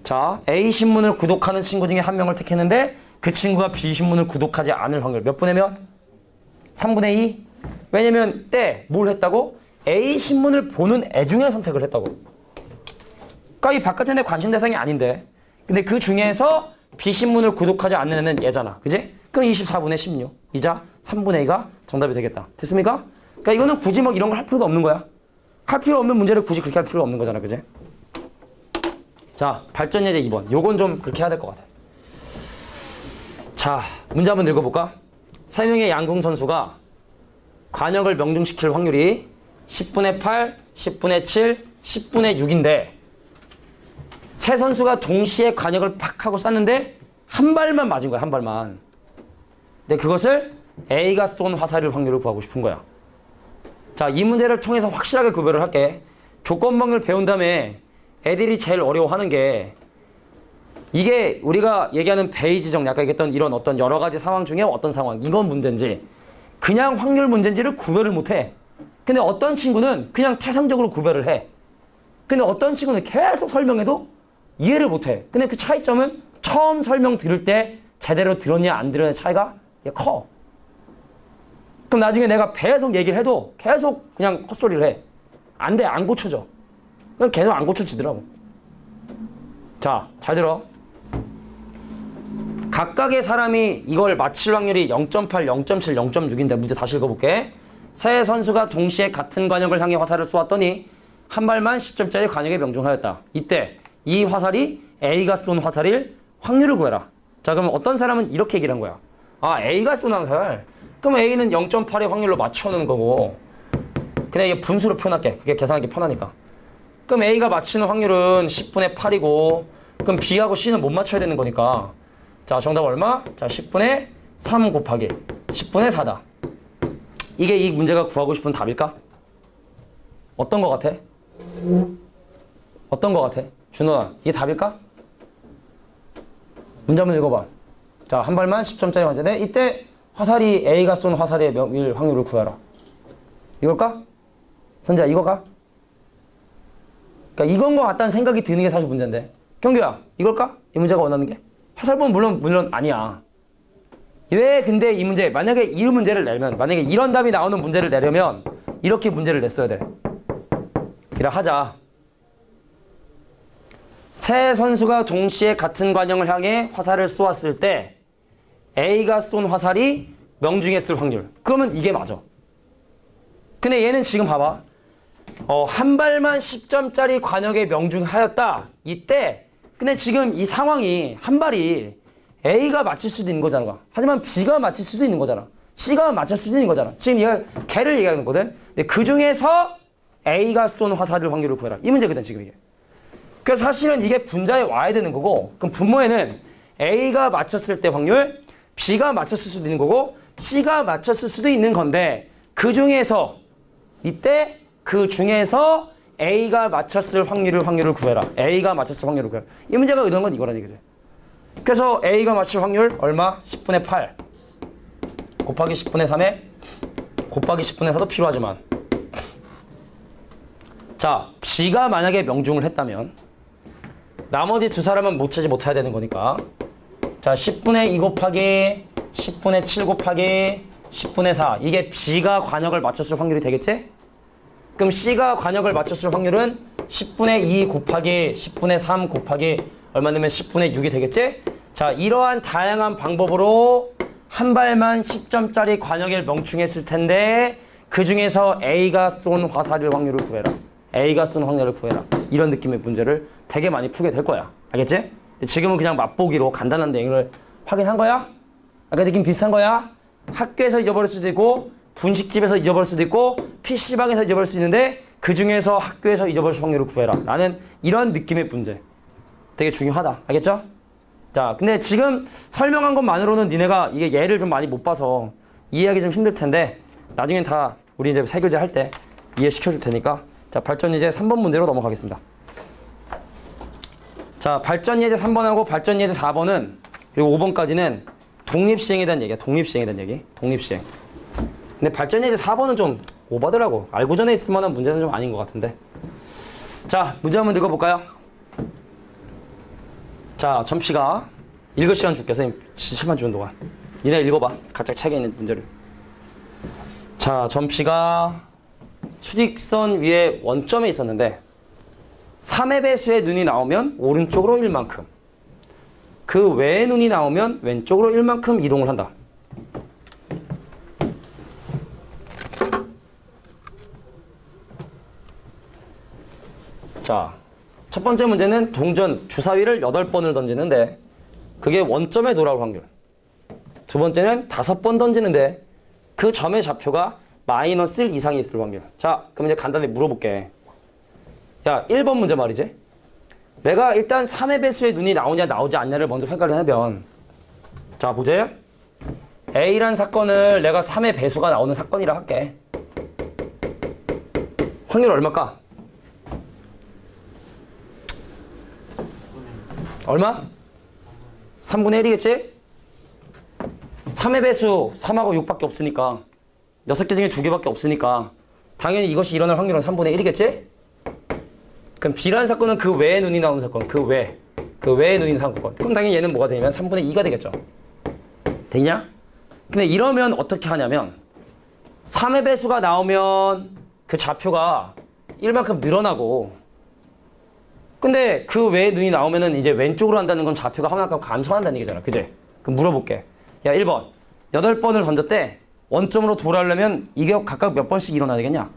자, A 신문을 구독하는 친구 중에 한 명을 택했는데 그 친구가 B 신문을 구독하지 않을 확률 몇 분의 몇? 3분의 2? 왜냐면 뭘 했다고? A 신문을 보는 애 중에 선택을 했다고. 그러니까 이 바깥에 내 관심 대상이 아닌데 근데 그 중에서 B 신문을 구독하지 않는 애는 얘잖아. 그지? 그럼 24분의 16 이자 3분의 2가 정답이 되겠다. 됐습니까? 그러니까 이거는 굳이 뭐 이런 걸 할 필요도 없는 거야. 할 필요 없는 문제를 굳이 그렇게 할 필요가 없는 거잖아. 그지? 자, 발전 예제 2번. 요건 좀 그렇게 해야 될 것 같아. 자, 문제 한번 읽어볼까? 3명의 양궁 선수가 관역을 명중시킬 확률이 10분의 8, 10분의 7, 10분의 6인데 세 선수가 동시에 관역을 팍 하고 쐈는데 한 발만 맞은 거야. 한 발만. 근데 그것을 A가 쏜 화살일 확률을 구하고 싶은 거야. 자, 이 문제를 통해서 확실하게 구별을 할게. 조건방을 배운 다음에 애들이 제일 어려워하는 게 이게 우리가 얘기하는 베이지 정리, 아까 얘기했던 이런 어떤 여러 가지 상황 중에 어떤 상황, 이건 문제인지 그냥 확률 문제인지를 구별을 못해. 근데 어떤 친구는 그냥 태생적으로 구별을 해. 근데 어떤 친구는 계속 설명해도 이해를 못해. 근데 그 차이점은 처음 설명 들을 때 제대로 들었냐 안 들었냐 차이가 커. 그럼 나중에 내가 계속 얘기를 해도 계속 그냥 헛소리를 해. 안 돼. 안 고쳐져. 그냥 계속 안 고쳐지더라고. 자, 잘 들어. 각각의 사람이 이걸 맞힐 확률이 0.8, 0.7, 0.6인데 문제 다시 읽어볼게. 세 선수가 동시에 같은 관역을 향해 화살을 쏘았더니 한 발만 10점짜리 관역에 명중하였다. 이때 이 화살이 A가 쏜 화살일 확률을 구해라. 자, 그러면 어떤 사람은 이렇게 얘기를 한 거야. 아, A가 쏜 화살. 그럼 A는 0.8의 확률로 맞춰놓은 거고 그냥 이게 분수로 표현할게. 그게 계산하기 편하니까. 그럼 A가 맞히는 확률은 10분의 8이고 그럼 B하고 C는 못 맞춰야 되는 거니까 자, 정답 얼마? 자, 10분의 3 곱하기 10분의 4다. 이게 이 문제가 구하고 싶은 답일까? 어떤 거 같아? 어떤 거 같아? 준호아, 이게 답일까? 문제 한번 읽어봐. 자, 한 발만 10점짜리 문제인데 이때 화살이 A가 쏜 화살의 명일 확률을 구하라. 이걸까? 선재야, 이거가? 그러니까 이건 거 같다는 생각이 드는 게 사실 문제인데. 경규야, 이걸까? 이 문제가 원하는 게? 화살보면 물론 아니야. 왜 근데 이 문제, 만약에 이 문제를 내면, 만약에 이런 답이 나오는 문제를 내려면 이렇게 문제를 냈어야 돼. 이라 하자. 세 선수가 동시에 같은 관역을 향해 화살을 쏘았을 때 A가 쏜 화살이 명중했을 확률. 그러면 이게 맞아. 근데 얘는 지금 봐봐. 한 발만 10점짜리 관역에 명중하였다. 이때 근데 지금 이 상황이 한 발이 A가 맞힐 수도 있는 거잖아. 하지만 B가 맞힐 수도 있는 거잖아. C가 맞힐 수도 있는 거잖아. 지금 얘가 걔를 얘기하는 거거든. 근데 그 중에서 A가 쏜 화살일 확률을 구해라. 이 문제거든 지금 이게. 그래서 사실은 이게 분자에 와야 되는 거고 그럼 분모에는 A가 맞췄을 때 확률, B가 맞췄을 수도 있는 거고 C가 맞췄을 수도 있는 건데 그 중에서 이때 그 중에서 A가 맞췄을 확률을 구해라. A가 맞췄을 확률을 구해라. 이 문제가 의도한 건 이거란 얘기죠. 그래서 A가 맞출 확률 얼마? 10분의 8 곱하기 10분의 3에 곱하기 10분의 4도 필요하지만 자, B가 만약에 명중을 했다면 나머지 두 사람은 못 찾지 못해야 되는 거니까 자, 10분의 2 곱하기 10분의 7 곱하기 10분의 4 이게 B가 관역을 맞췄을 확률이 되겠지? 그럼 C가 관역을 맞췄을 확률은 10분의 2 곱하기 10분의 3 곱하기 얼마 되면 10분의 6이 되겠지? 자, 이러한 다양한 방법으로 한 발만 10점짜리 관역을 명중했을 텐데 그 중에서 A가 쏜 화살일 확률을 구해라. A가 쏜 확률을 구해라. 이런 느낌의 문제를 되게 많이 풀게 될 거야. 알겠지? 지금은 그냥 맛보기로 간단한 내용을 확인한 거야? 아까 느낌 비슷한 거야? 학교에서 잊어버릴 수도 있고 분식집에서 잊어버릴 수도 있고 PC방에서 잊어버릴 수 있는데 그 중에서 학교에서 잊어버릴 확률을 구해라. 라는 이런 느낌의 문제. 되게 중요하다. 알겠죠? 자, 근데 지금 설명한 것만으로는 니네가 이게 예를 좀 많이 못 봐서 이해하기 좀 힘들 텐데 나중엔 다 우리 이제 세교제 할 때 이해시켜 줄 테니까 자, 발전예제 3번 문제로 넘어가겠습니다. 자, 발전예제 3번하고 발전예제 4번은 그리고 5번까지는 독립시행에 대한 얘기야. 독립시행에 대한 얘기. 독립시행. 근데 발전예제 4번은 좀 오버더라고. 알고 전에 있을 만한 문제는 좀 아닌 것 같은데. 자, 문제 한번 읽어볼까요? 자, 점씨가 읽을 시간 줄게. 선생님 시간 주는 동안. 니네 읽어봐. 각자 책에 있는 문제를. 자, 점씨가 수직선 위에 원점에 있었는데 3의 배수의 눈이 나오면 오른쪽으로 1만큼 그 외의 눈이 나오면 왼쪽으로 1만큼 이동을 한다. 자, 첫 번째 문제는 동전 주사위를 8번을 던지는데 그게 원점에 돌아올 확률. 두 번째는 5번 던지는데 그 점의 좌표가 마이너스 1 이상이 있을 확률. 자, 그럼 이제 간단히 물어볼게. 야, 1번 문제 말이지. 내가 일단 3의 배수의 눈이 나오냐 나오지 않냐를 먼저 평가를 하면 자, 보세요. A란 사건을 내가 3의 배수가 나오는 사건이라 할게. 확률 얼마일까? 얼마? 3분의 1이겠지? 3의 배수 3하고 6밖에 없으니까 6개 중에 2개밖에 없으니까 당연히 이것이 일어날 확률은 3분의 1이겠지? 그럼 B라는 사건은 그 외의 눈이 나오는 사건, 그 외의 눈이 나오는 사건. 그럼 당연히 얘는 뭐가 되냐면 3분의 2가 되겠죠. 되냐? 근데 이러면 어떻게 하냐면 3의 배수가 나오면 그 좌표가 1만큼 늘어나고 근데 그 외의 눈이 나오면은 이제 왼쪽으로 한다는 건 좌표가 하나만큼 감소한다는 얘기잖아. 그지? 그럼 물어볼게. 야, 1번. 8번을 던졌대. 원점으로 돌아오려면 이게 각각 몇 번씩 일어나야 되겠냐?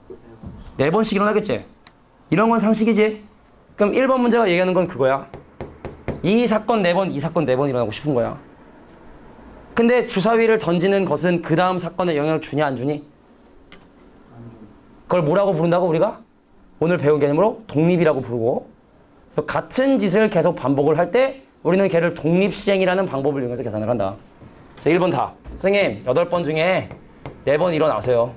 4번씩 일어나겠지? 이런 건 상식이지? 그럼 1번 문제가 얘기하는 건 그거야. 이 사건 4번, 이 사건 4번 일어나고 싶은 거야. 근데 주사위를 던지는 것은 그 다음 사건에 영향을 주냐 안 주니? 그걸 뭐라고 부른다고 우리가? 오늘 배운 개념으로 독립이라고 부르고 그래서 같은 짓을 계속 반복을 할 때 우리는 걔를 독립시행이라는 방법을 이용해서 계산을 한다. 그래서 1번 답. 선생님 8번 중에 4번 일어나세요.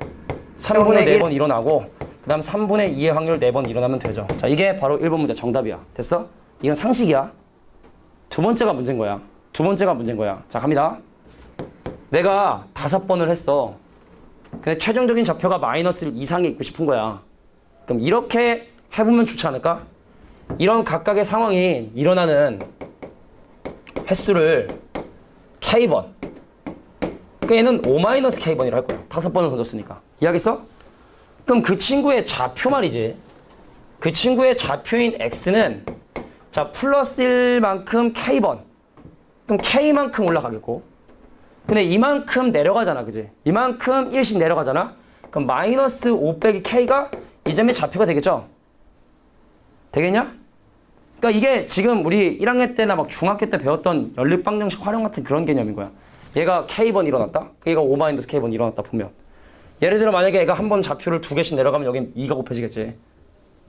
3분의 4번 일어나고 그 다음 3분의 2의 확률 4번 일어나면 되죠. 자, 이게 바로 1번 문제 정답이야. 됐어? 이건 상식이야. 두 번째가 문제인 거야. 두 번째가 문제인 거야. 자, 갑니다. 내가 5번을 했어. 근데 최종적인 좌표가 마이너스 1 이상이 있고 싶은 거야. 그럼 이렇게 해보면 좋지 않을까? 이런 각각의 상황이 일어나는 횟수를 K번. 그러니까 얘는 O-K번이라 할 거야. 5번을 던졌으니까. 이해하겠어? 그럼 그 친구의 좌표 말이지. 그 친구의 좌표인 X는 자, 플러스 1만큼 K번. 그럼 K만큼 올라가겠고. 근데 이만큼 내려가잖아. 그지? 이만큼 1씩 내려가잖아. 그럼 마이너스 5 빼기 K가 이 점의 좌표가 되겠죠? 되겠냐? 그러니까 이게 지금 우리 1학년 때나 막 중학교 때 배웠던 연립방정식 활용 같은 그런 개념인 거야. 얘가 K번 일어났다? 얘가 O-K번 일어났다 보면. 예를 들어 만약에 얘가 한 번 좌표를 2개씩 내려가면 여긴 2가 곱해지겠지.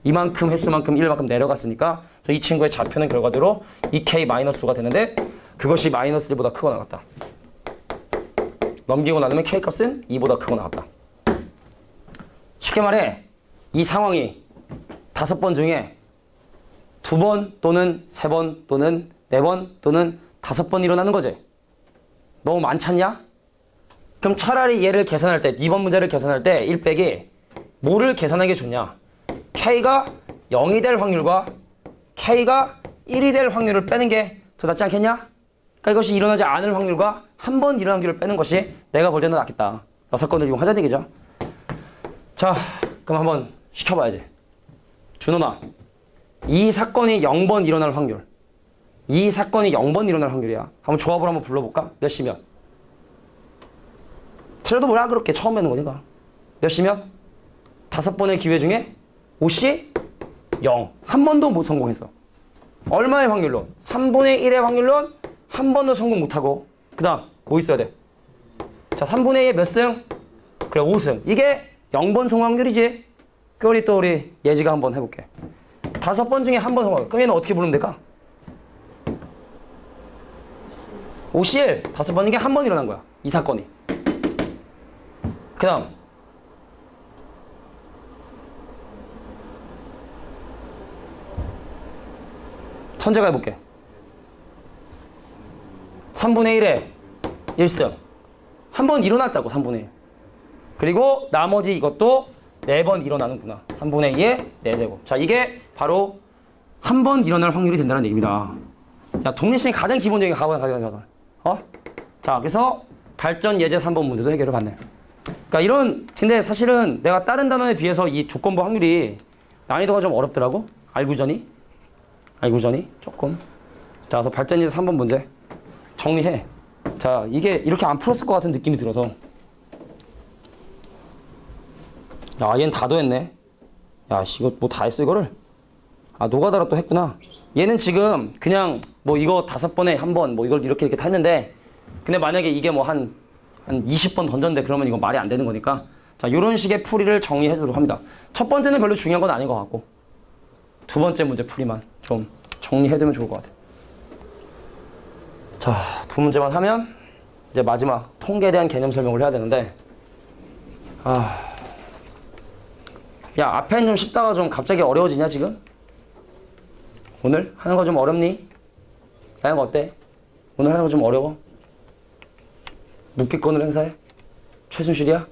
이만큼 횟수만큼 1만큼 내려갔으니까 그래서 이 친구의 좌표는 결과대로 2K-5가 되는데 그것이 마이너스 1보다 크고 나갔다. 넘기고 나면 K값은 2보다 크고 나갔다. 쉽게 말해 이 상황이 5번 중에 2번 또는 3번 또는 4번 또는 5번 일어나는 거지. 너무 많잖냐? 그럼 차라리 얘를 계산할 때, 2번 문제를 계산할 때 1 빼기 뭐를 계산하는 게 좋냐? K가 0이 될 확률과 K가 1이 될 확률을 빼는 게 더 낫지 않겠냐? 그러니까 이것이 일어나지 않을 확률과 한 번 일어난 확률을 빼는 것이 내가 볼 때는 낫겠다. 6건을 이용하자는 얘기죠. 자, 그럼 한번 시켜봐야지. 준호나, 이 사건이 0번 일어날 확률. 이 사건이 0번 일어날 확률이야. 한번 조합을 한번 불러볼까? 몇 시면? 그래도 뭐라 그렇게 처음 뵙는 거니까. 몇 시면? 5번의 기회 중에 5시 0. 한 번도 못 성공했어. 얼마의 확률로? 3분의 1의 확률로 한 번도 성공 못하고. 그 다음 뭐 있어야 돼? 자, 3분의 2의 몇 승? 그래, 5승. 이게 0번 성공 확률이지. 우리 예지가 한번 해볼게. 5번 중에 한 번 성공. 그럼 얘는 어떻게 부르면 될까? 51. 5번 중에 한 번 일어난 거야. 이 사건이. 그 다음 선제가 해볼게. 3분의 1에 1승. 한 번 일어났다고. 3분의 1. 그리고 나머지 이것도 4번 일어나는구나. 3분의 2에 4제곱. 자, 이게 바로 한 번 일어날 확률이 된다는 얘기입니다. 자, 독립시행 가장 기본적인 가정. 자, 그래서 발전 예제 3번 문제도 해결을 봤네. 그러니까 근데 사실은 내가 다른 단원에 비해서 이 조건부 확률이 난이도가 좀 어렵더라고. 알구전이 조금. 자, 그래서 발전 예제 3번 문제 정리해. 자, 이게 이렇게 안 풀었을 것 같은 느낌이 들어서. 야, 얘는 다 더했네. 야, 씨, 이거 뭐 다 했어, 이거를? 아, 노가다로 또 했구나. 얘는 지금 그냥 뭐 이거 5번에 한 번 뭐 이걸 이렇게 다 했는데, 근데 만약에 이게 뭐 한 20번 던졌는데 그러면 이거 말이 안 되는 거니까. 자, 요런 식의 풀이를 정리해 주도록 합니다. 첫 번째는 별로 중요한 건 아닌 것 같고, 두 번째 문제 풀이만 좀 정리해 두면 좋을 것 같아요. 자, 두 문제만 하면 이제 마지막 통계에 대한 개념 설명을 해야 되는데, 야, 앞에는 좀 쉽다가 좀 갑자기 어려워지냐, 지금? 오늘 하는 거 좀 어렵니? 나영 어때? 오늘 하는 거 좀 어려워? 묵비권을 행사해? 최순실이야?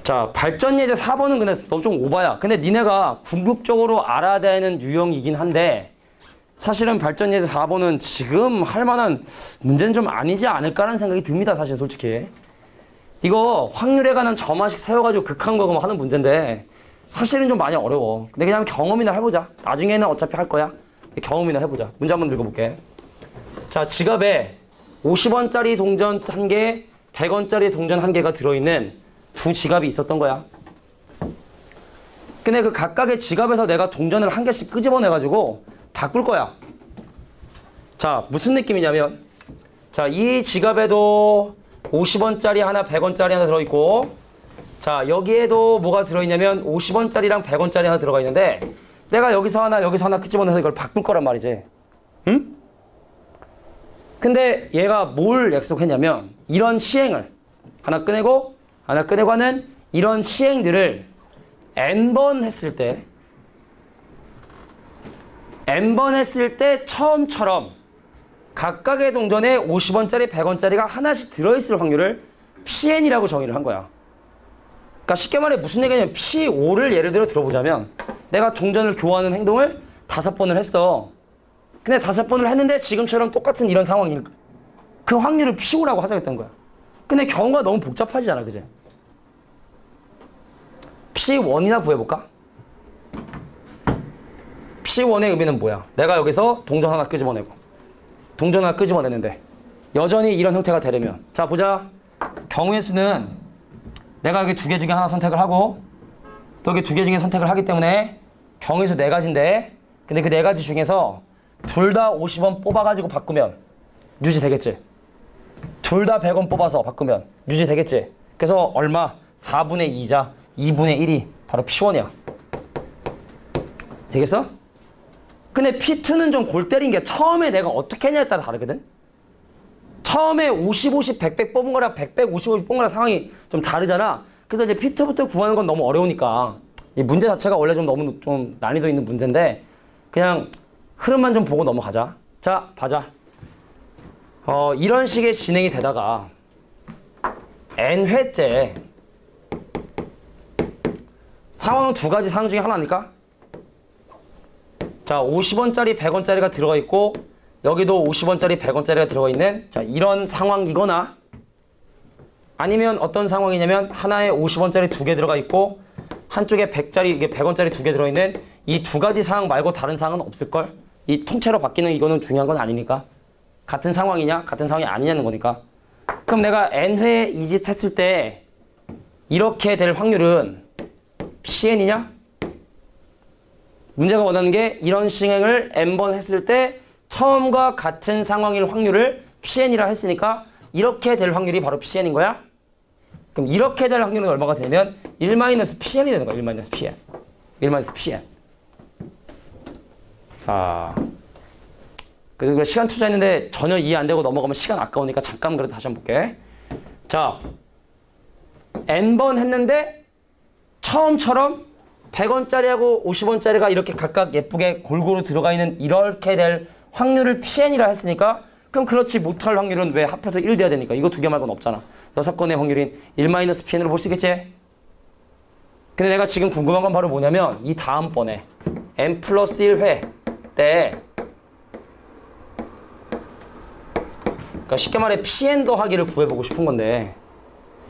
자, 발전 예제 4번은 근데 너 좀 오바야. 근데 니네가 궁극적으로 알아야 되는 유형이긴 한데, 사실은 발전 예제 4번은 지금 할 만한 문제는 좀 아니지 않을까라는 생각이 듭니다, 사실 솔직히. 이거 확률에 관한 점화식 세워가지고 극한과금 하는 문제인데 사실은 좀 많이 어려워. 근데 그냥 경험이나 해보자. 나중에는 어차피 할 거야. 경험이나 해보자. 문제 한번 읽어볼게. 자, 지갑에 50원짜리 동전 1개, 100원짜리 동전 1개가 들어있는 두 지갑이 있었던 거야. 근데 그 각각의 지갑에서 내가 동전을 1개씩 끄집어내가지고 바꿀 거야. 자, 무슨 느낌이냐면, 자, 이 지갑에도 50원짜리 하나, 100원짜리 하나 들어있고, 자, 여기에도 뭐가 들어있냐면 50원짜리랑 100원짜리 하나 들어가 있는데, 내가 여기서 하나 끄집어내서 이걸 바꿀 거란 말이지. 응? 근데 얘가 뭘 약속했냐면, 이런 시행을 하나 꺼내고 하는 이런 시행들을 n번 했을 때 처음처럼 각각의 동전에 50원짜리, 100원짜리가 하나씩 들어있을 확률을 PN이라고 정의를 한 거야. 그러니까 쉽게 말해 무슨 얘기냐면 P5를 예를 들어 들어보자면, 내가 동전을 교환하는 행동을 5번을 했어. 근데 5번을 했는데 지금처럼 똑같은 이런 상황일, 그 확률을 P5라고 하자겠다는 거야. 근데 경우가 너무 복잡하지않아, 그지? P1이나 구해볼까? P1의 의미는 뭐야? 내가 여기서 동전 하나 끄집어내고 동전 하나 끄집어내는데 여전히 이런 형태가 되려면, 자, 보자. 경우의 수는 내가 여기 2개 중에 하나 선택을 하고 또 여기 2개 중에 선택을 하기 때문에 경우의 수 4가지인데, 근데 그 4가지 중에서 둘 다 50원 뽑아가지고 바꾸면 유지되겠지. 둘 다 100원 뽑아서 바꾸면 유지되겠지. 그래서 얼마? 4분의 2자 2분의 1이 바로 P1이야. 되겠어? 근데 P2는 좀 골 때린 게 처음에 내가 어떻게 했냐에 따라 다르거든? 처음에 50, 50, 100, 100 뽑은 거랑 100, 100, 50, 50 뽑은 거랑 상황이 좀 다르잖아. 그래서 이제 P2부터 구하는 건 너무 어려우니까 이 문제 자체가 원래 좀 너무 좀 난이도 있는 문제인데 그냥 흐름만 좀 보고 넘어가자. 자, 봐자. 이런 식의 진행이 되다가 n회째 상황은 두 가지 상황 중에 하나니까. 자, 50원짜리 100원짜리가 들어가 있고 여기도 50원짜리 100원짜리가 들어가 있는 자, 이런 상황이거나 아니면 어떤 상황이냐면 하나에 50원짜리 두 개 들어가 있고 한쪽에 100원짜리 두 개 들어있는 이 두 가지 상황 말고 다른 상황은 없을걸? 이 통째로 바뀌는 이거는 중요한 건 아니니까. 같은 상황이냐 같은 상황이 아니냐는 거니까. 그럼 내가 n회 이 짓 했을 때 이렇게 될 확률은 CN이냐? 문제가 원하는 게 이런 시행을 n번 했을 때 처음과 같은 상황일 확률을 PN이라 했으니까 이렇게 될 확률이 바로 PN인 거야? 그럼 이렇게 될 확률은 얼마가 되냐면 1-PN이 되는 거야. 1-PN. 1-PN. 자, 그래서 시간 투자했는데 전혀 이해 안 되고 넘어가면 시간 아까우니까 잠깐 그래도 다시 한번 볼게. 자, n번 했는데 처음처럼 100원짜리하고 50원짜리가 이렇게 각각 예쁘게 골고루 들어가 있는 이렇게 될 확률을 PN이라 했으니까 그럼 그렇지 못할 확률은 왜 합해서 1 돼야 되니까 이거 두 개 말고는 없잖아. 6건의 확률인 1-PN으로 볼 수 있겠지? 근데 내가 지금 궁금한 건 바로 뭐냐면 이 다음번에 n+1회 때 그러니까 쉽게 말해 PN 더하기를 구해보고 싶은 건데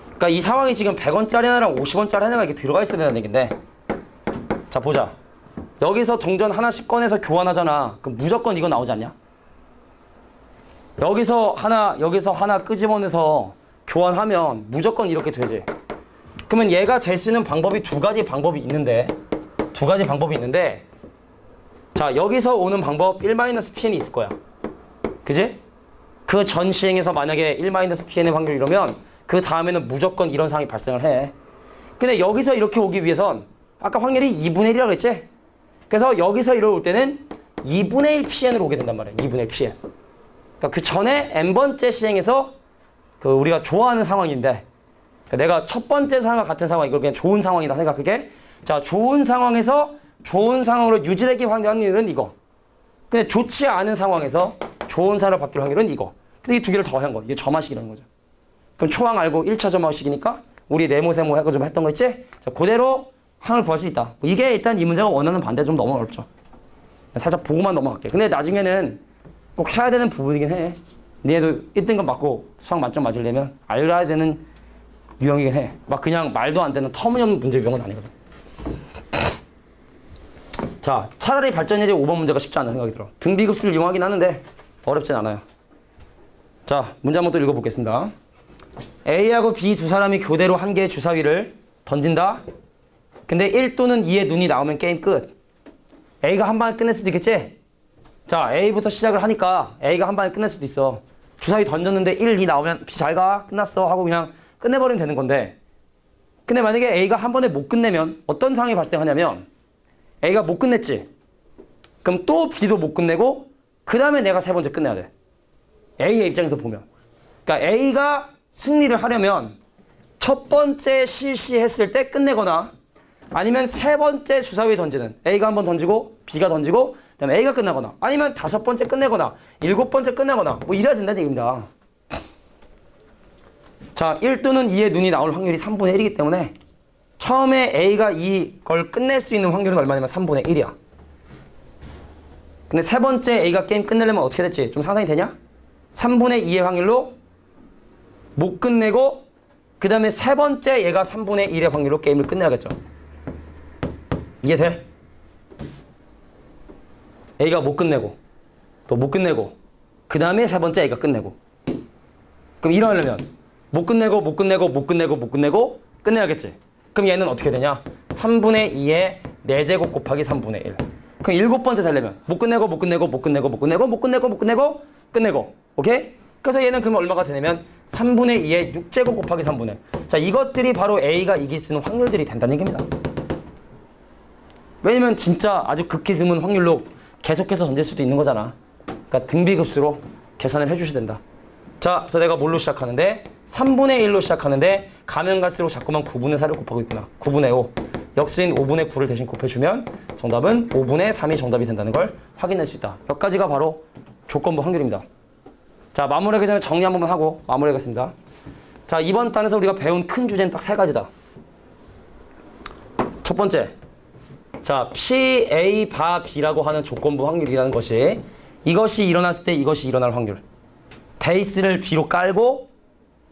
그러니까 이 상황이 지금 100원짜리 하나랑 50원짜리 하나가 이렇게 들어가 있어야 되는 얘긴데 자 보자. 여기서 동전 하나씩 꺼내서 교환하잖아. 그럼 무조건 이거 나오지 않냐? 여기서 하나 끄집어내서 교환하면 무조건 이렇게 되지. 그러면 얘가 될 수 있는 방법이 두 가지 방법이 있는데 자 여기서 오는 방법 1-PN이 있을 거야. 그지? 그 전 시행에서 만약에 1-PN의 확률이 이러면 그 다음에는 무조건 이런 상황이 발생을 해. 근데 여기서 이렇게 오기 위해선 아까 확률이 2분의 1이라고 했지? 그래서 여기서 이럴 때는 2분의 1 PN으로 오게 된단 말이야. 2분의 1 PN. 그러니까 그 전에 n번째 시행에서 그 우리가 좋아하는 상황인데 그러니까 내가 첫 번째 상황과 같은 상황 이걸 그냥 좋은 상황이다 생각하게. 자, 좋은 상황에서 좋은 상황으로 유지되기 확률은 이거. 근데 좋지 않은 상황에서 좋은 상황으로 바뀔 확률은 이거. 근데 이 두 개를 더한 거. 이게 점화식이라는 거죠. 그럼 초항 알고 1차 점화식이니까 우리 네모 세모 해가지고 좀 했던 거 있지? 자, 그대로 항을 구할 수 있다. 이게 일단 이 문제가 원하는 반대 좀 너무 어렵죠. 살짝 보고만 넘어갈게. 근데 나중에는 꼭 해야 되는 부분이긴 해. 니네도 1등급 맞고 수학 만점 맞으려면 알아야 되는 유형이긴 해. 막 그냥 말도 안 되는 터무니없는 문제 유형은 아니거든. 자, 차라리 발전예제 5번 문제가 쉽지 않은 생각이 들어. 등비급수를 이용하긴 하는데 어렵진 않아요. 자, 문제 한번 또 읽어보겠습니다. A하고 B 두 사람이 교대로 한 개의 주사위를 던진다. 근데 1 또는 2의 눈이 나오면 게임 끝. A가 한 방에 끝낼 수도 있겠지? 자, A부터 시작을 하니까 A가 한 방에 끝낼 수도 있어. 주사위 던졌는데 1, 2 나오면 B 잘 가, 끝났어 하고 그냥 끝내버리면 되는 건데 근데 만약에 A가 한 번에 못 끝내면 어떤 상황이 발생하냐면 A가 못 끝냈지? 그럼 또 B도 못 끝내고 그 다음에 내가 세 번째 끝내야 돼. A의 입장에서 보면. 그러니까 A가 승리를 하려면 첫 번째 실시했을 때 끝내거나 아니면 세 번째 주사위 던지는 A가 한 번 던지고 B가 던지고 그다음에 A가 끝나거나 아니면 다섯 번째 끝내거나 일곱 번째 끝내거나 뭐 이래야 된다는 얘기입니다. 자, 1 또는 2의 눈이 나올 확률이 3분의 1이기 때문에 처음에 A가 이걸 끝낼 수 있는 확률은 얼마냐면 3분의 1이야. 근데 세 번째 A가 게임 끝내려면 어떻게 됐지? 좀 상상이 되냐? 3분의 2의 확률로 못 끝내고 그 다음에 세 번째 얘가 3분의 1의 확률로 게임을 끝내야겠죠. 이해돼? A가 못 끝내고 또 못 끝내고 그 다음에 세 번째 A가 끝내고 그럼 이러려면 못 끝내고 끝내야겠지. 그럼 얘는 어떻게 되냐? 3분의 2의 4제곱 곱하기 3분의 1. 그럼 일곱 번째 되려면 못 끝내고 오케이? 그래서 얘는 그러면 얼마가 되냐면 3분의 2의 6제곱 곱하기 3분의 1. 자, 이것들이 바로 A가 이길 수 있는 확률들이 된다는 얘기입니다. 왜냐면 진짜 아주 극히 드문 확률로 계속해서 던질 수도 있는 거잖아. 그러니까 등비급수로 계산을 해주셔야 된다. 자, 그래서 내가 뭘로 시작하는데 3분의 1로 시작하는데 가면 갈수록 자꾸만 9분의 4를 곱하고 있구나. 9분의 5. 역수인 5분의 9를 대신 곱해주면 정답은 5분의 3이 정답이 된다는 걸 확인할 수 있다. 몇 가지가 바로 조건부 확률입니다. 자, 마무리하기 전에 정리 한 번만 하고 마무리하겠습니다. 자, 이번 단에서 우리가 배운 큰 주제는 딱 3가지다. 첫 번째, 자, P, A, 바, B라고 하는 조건부 확률이라는 것이 이것이 일어났을 때 이것이 일어날 확률. 베이스를 B로 깔고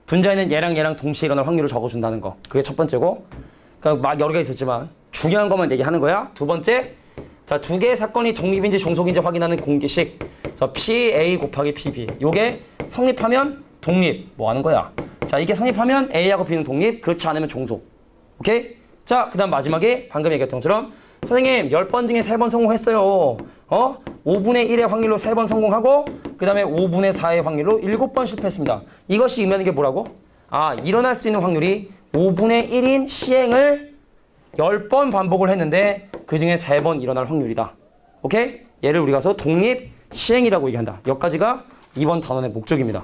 분자에는 얘랑 동시에 일어날 확률을 적어준다는 거. 그게 첫 번째고, 그러니까 막 여러 개 있었지만 중요한 것만 얘기하는 거야. 두 번째, 자, 두 개의 사건이 독립인지 종속인지 확인하는 공기식. 그래서 PA 곱하기 PB. 요게 성립하면 독립. 뭐 하는 거야? 자, 이게 성립하면 A하고 B는 독립, 그렇지 않으면 종속. 오케이? 자, 그 다음 마지막에 방금 얘기했던 것처럼 선생님 10번 중에 3번 성공했어요. 5분의 1의 확률로 3번 성공하고 그 다음에 5분의 4의 확률로 7번 실패했습니다. 이것이 의미하는 게 뭐라고? 아, 일어날 수 있는 확률이 5분의 1인 시행을 10번 반복을 했는데 그 중에 3번 일어날 확률이다. 오케이? 얘를 우리가 독립 시행이라고 얘기한다. 여기까지가 이번 단원의 목적입니다.